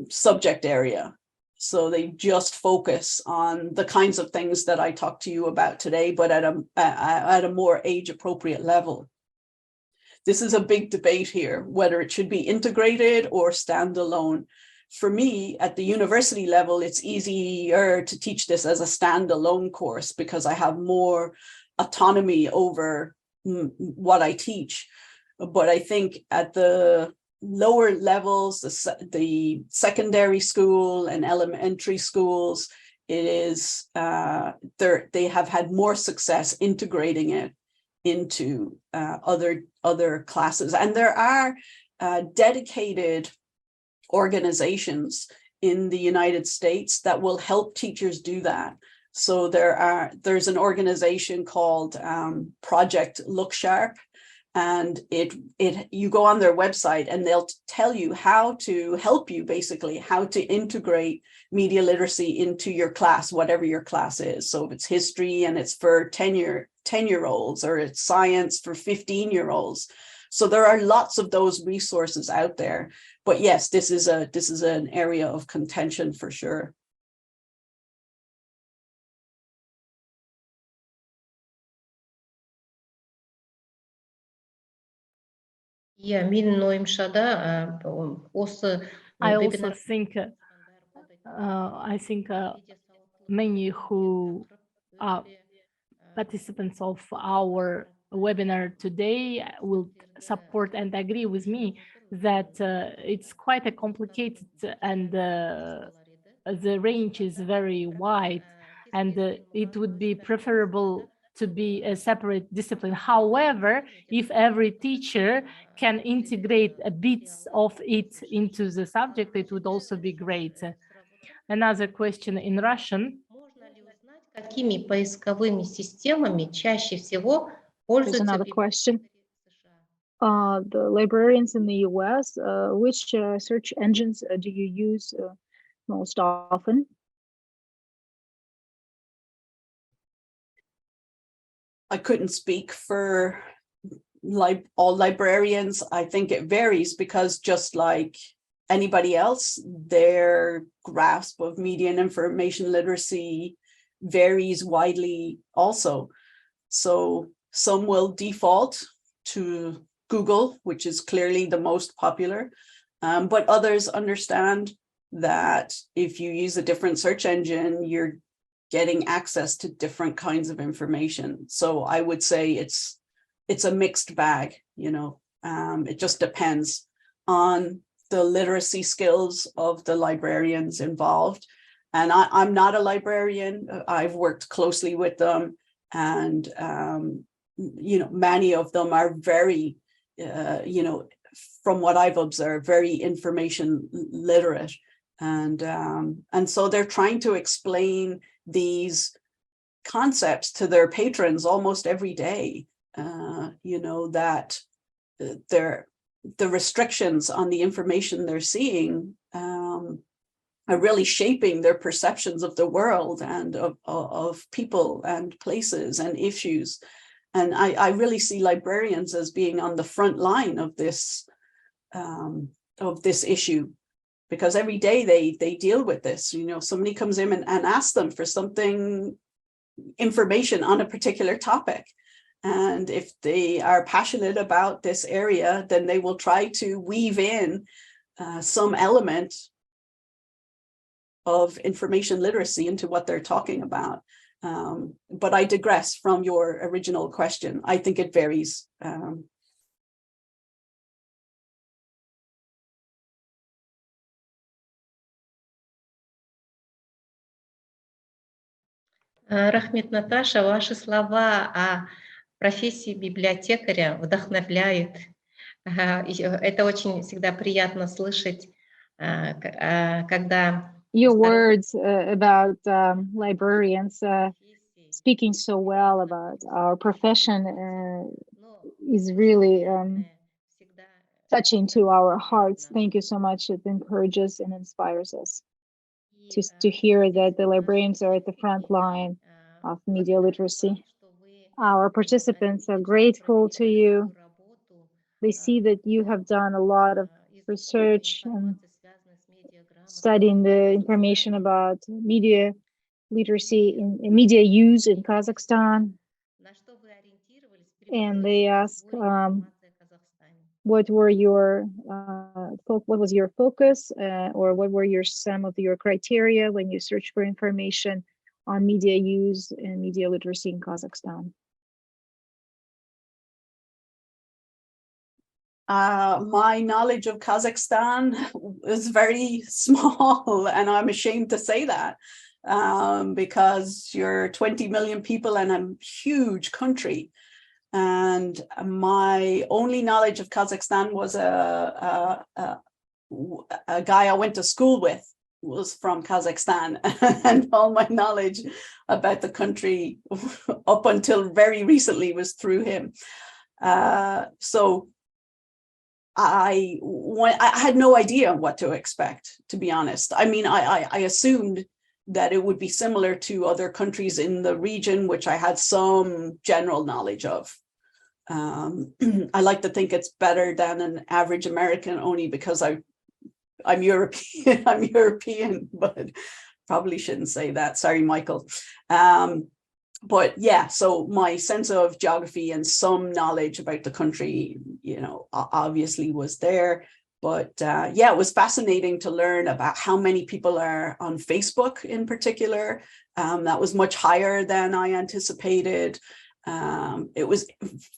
subject area. So they just focus on the kinds of things that I talked to you about today, but at a more age-appropriate level. This is a big debate here, whether it should be integrated or standalone. For me, at the university level, it's easier to teach this as a standalone course because I have more autonomy over what I teach. But I think at the lower levels, the secondary school and elementary schools, it is they have had more success integrating it into other classes. And there are dedicated organizations in the United States that will help teachers do that. So there's an organization called Project Look Sharp, And you go on their website and they'll tell you how to help you, basically, how to integrate media literacy into your class, whatever your class is. So if it's history and it's for 10-year-olds, or it's science for 15-year-olds. So there are lots of those resources out there. But yes, this is an area of contention for sure. иә менің ойымша да осы I also think many who are participants of our webinar today will support and agree with me that it's quite a complicated and the range is very wide, and it would be preferable to be a separate discipline. However, if every teacher can integrate a bits of it into the subject, it would also be great. Another question in Russian. Какими поисковыми системами чаще всего There's пользуются another question. библиотекари The librarians in the US, which search engines do you use most often? I couldn't speak for all librarians. I think it varies because, just like anybody else, their grasp of media and information literacy varies widely also. So some will default to Google, which is clearly the most popular, but others understand that if you use a different search engine, you're getting access to different kinds of information. So I would say it's a mixed bag, it just depends on the literacy skills of the librarians involved. And I'm not a librarian. I've worked closely with them, and many of them are very, from what I've observed, very information literate, and so they're trying to explain these concepts to their patrons almost every day. That the restrictions on the information they're seeing are really shaping their perceptions of the world and of people and places and issues. And I really see librarians as being on the front line of this issue, because every day they deal with this. Somebody comes in and asks them for information on a particular topic. And if they are passionate about this area, then they will try to weave in some element of information literacy into what they're talking about. But I digress from your original question. I think it varies. Рахмет, Наташа, ваши слова о профессии библиотекаря вдохновляют. Это очень всегда приятно слышать, когда... Your words about librarians speaking so well about our profession is really touching to our hearts. Thank you so much. It encourages and inspires us to hear that the librarians are at the front line of media literacy. Our participants are grateful to you. They see that you have done a lot of research and studying the information about media literacy in media use in Kazakhstan. And they ask, what was your focus, or what were some of your criteria when you search for information on media use and media literacy in Kazakhstan? My knowledge of Kazakhstan is very small, and I'm ashamed to say that, because you're 20 million people and a huge country. And my only knowledge of Kazakhstan was a guy I went to school with was from Kazakhstan, and all my knowledge about the country up until very recently was through him. So I had no idea what to expect, to be honest. I mean, I assumed that it would be similar to other countries in the region, which I had some general knowledge of. I like to think it's better than an average American, only because I'm European. I'm European, but probably shouldn't say that. Sorry, Michael. But yeah, so my sense of geography and some knowledge about the country, you know, obviously was there. But yeah, it was fascinating to learn about how many people are on Facebook in particular. That was much higher than I anticipated. It was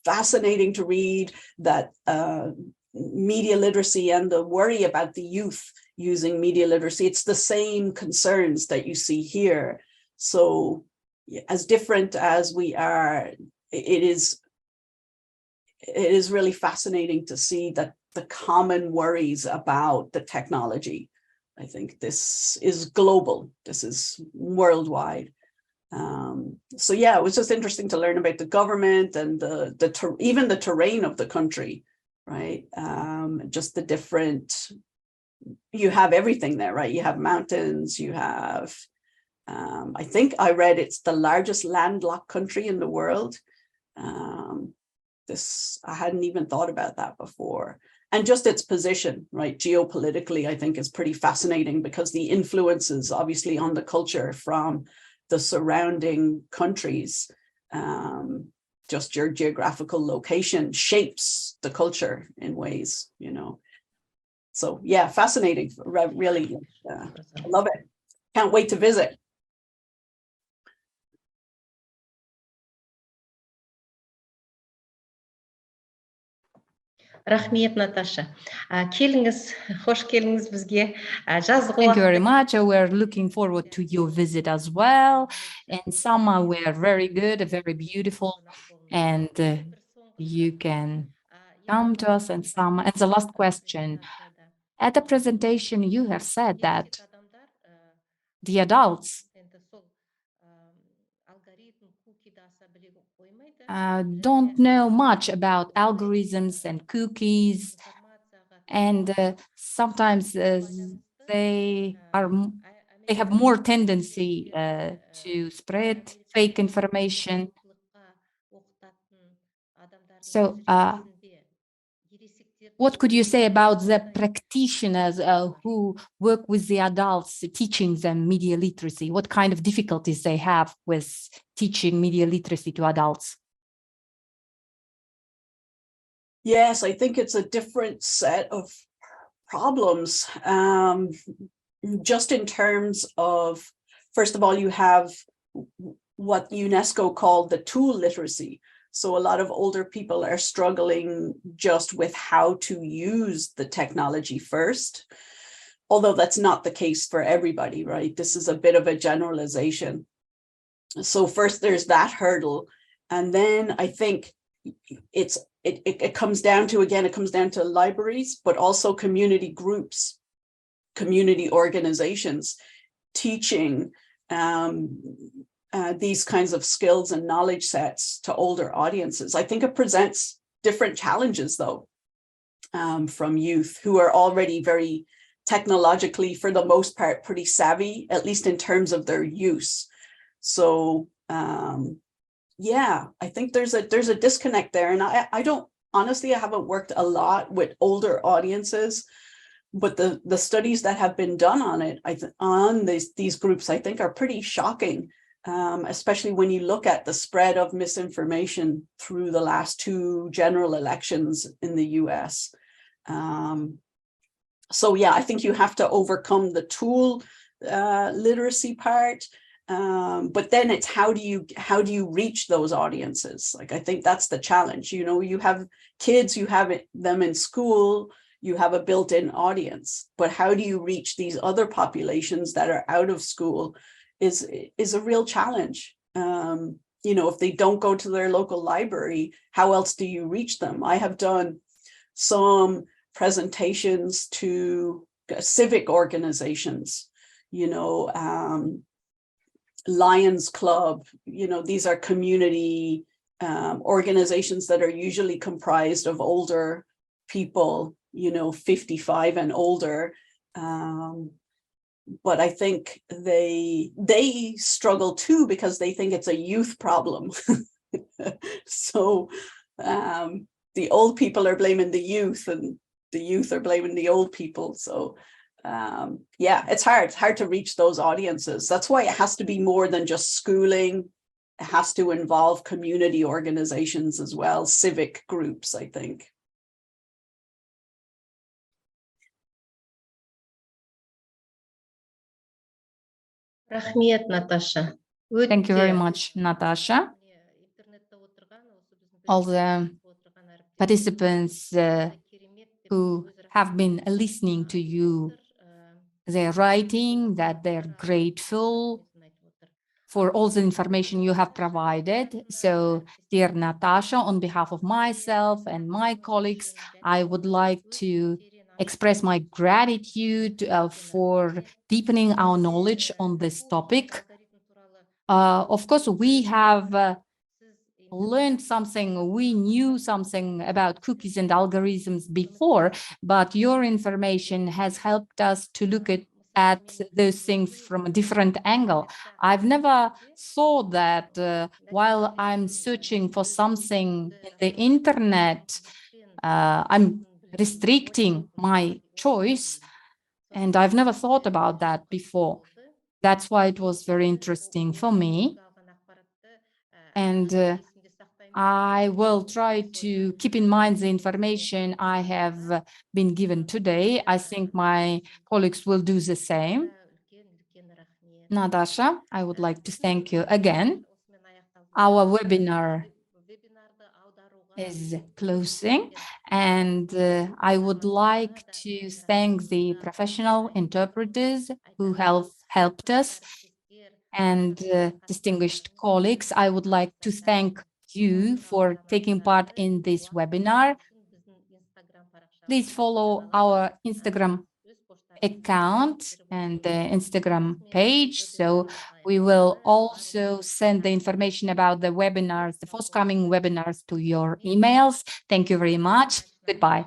fascinating to read that media literacy and the worry about the youth using media literacy, it's the same concerns that you see here. So as different as we are, it is really fascinating to see that the common worries about the technology. I think this is global. This is worldwide. So yeah, it was just interesting to learn about the government and even the terrain of the country, right? Just the different, you have everything there, right? You have mountains, you have, I think I read it's the largest landlocked country in the world. I hadn't even thought about that before. And just its position, right? Geopolitically, I think is pretty fascinating because the influences obviously on the culture from the surrounding countries, just your geographical location shapes the culture in ways, you know. So yeah, fascinating, really, I love it. Can't wait to visit. Рахмет, Наташа. Келіңіз, хош келіңіз бізге. Жазғы Thank you very much. We're looking forward to your visit as well. And some were very good, very beautiful, and you can come to us. And some. And the last question, at the presentation, you have said that the adults don't know much about algorithms and cookies, and sometimes they have more tendency to spread fake information. So what could you say about the practitioners who work with the adults, teaching them media literacy? What kind of difficulties they have with teaching media literacy to adults? Yes, I think it's a different set of problems. Just in terms of, first of all, you have what UNESCO called the tool literacy. So a lot of older people are struggling just with how to use the technology first, although that's not the case for everybody, right? This is a bit of a generalization. So first there's that hurdle. And then I think it comes down to, again, it comes down to libraries, but also community groups, community organizations teaching these kinds of skills and knowledge sets to older audiences. I think it presents different challenges, though, from youth who are already very technologically, for the most part, pretty savvy, at least in terms of their use. So yeah, I think there's a disconnect there. And I don't, honestly, I haven't worked a lot with older audiences, but the studies that have been done on it, on these groups, I think are pretty shocking, especially when you look at the spread of misinformation through the last 2 general elections in the US. So yeah, I think you have to overcome the tool literacy part. But then it's how do you reach those audiences? Like, I think that's the challenge. You know, you have kids, you have them in school, you have a built-in audience, but how do you reach these other populations that are out of school is a real challenge. You know, if they don't go to their local library, how else do you reach them? I have done some presentations to civic organizations, you know, Lions Club, you know, these are community organizations that are usually comprised of older people, 55 and older. But I think they struggle too because they think it's a youth problem. So the old people are blaming the youth and the youth are blaming the old people. So yeah, it's hard to reach those audiences. That's why it has to be more than just schooling. It has to involve community organizations as well, civic groups, I think. Рахмет, Наташа. Thank you very much, Natasha. All the participants who have been listening to you, they're writing that they're grateful for all the information you have provided. So, dear Natasha, on behalf of myself and my colleagues, I would like to express my gratitude for deepening our knowledge on this topic. Of course, we have learned something, we knew something about cookies and algorithms before, but your information has helped us to look at those things from a different angle. I've never thought that while I'm searching for something in the internet, I'm restricting my choice, and I've never thought about that before. That's why it was very interesting for me. And I will try to keep in mind the information I have been given today. I think my colleagues will do the same. Natasha, I would like to thank you again. Our webinar is closing, and I would like to thank the professional interpreters who helped us, and distinguished colleagues. I would like to thank you for taking part in this webinar. Please follow our Instagram account and the Instagram page. So we will also send the information about the webinars, the forthcoming webinars, to your emails. Thank you very much. Goodbye.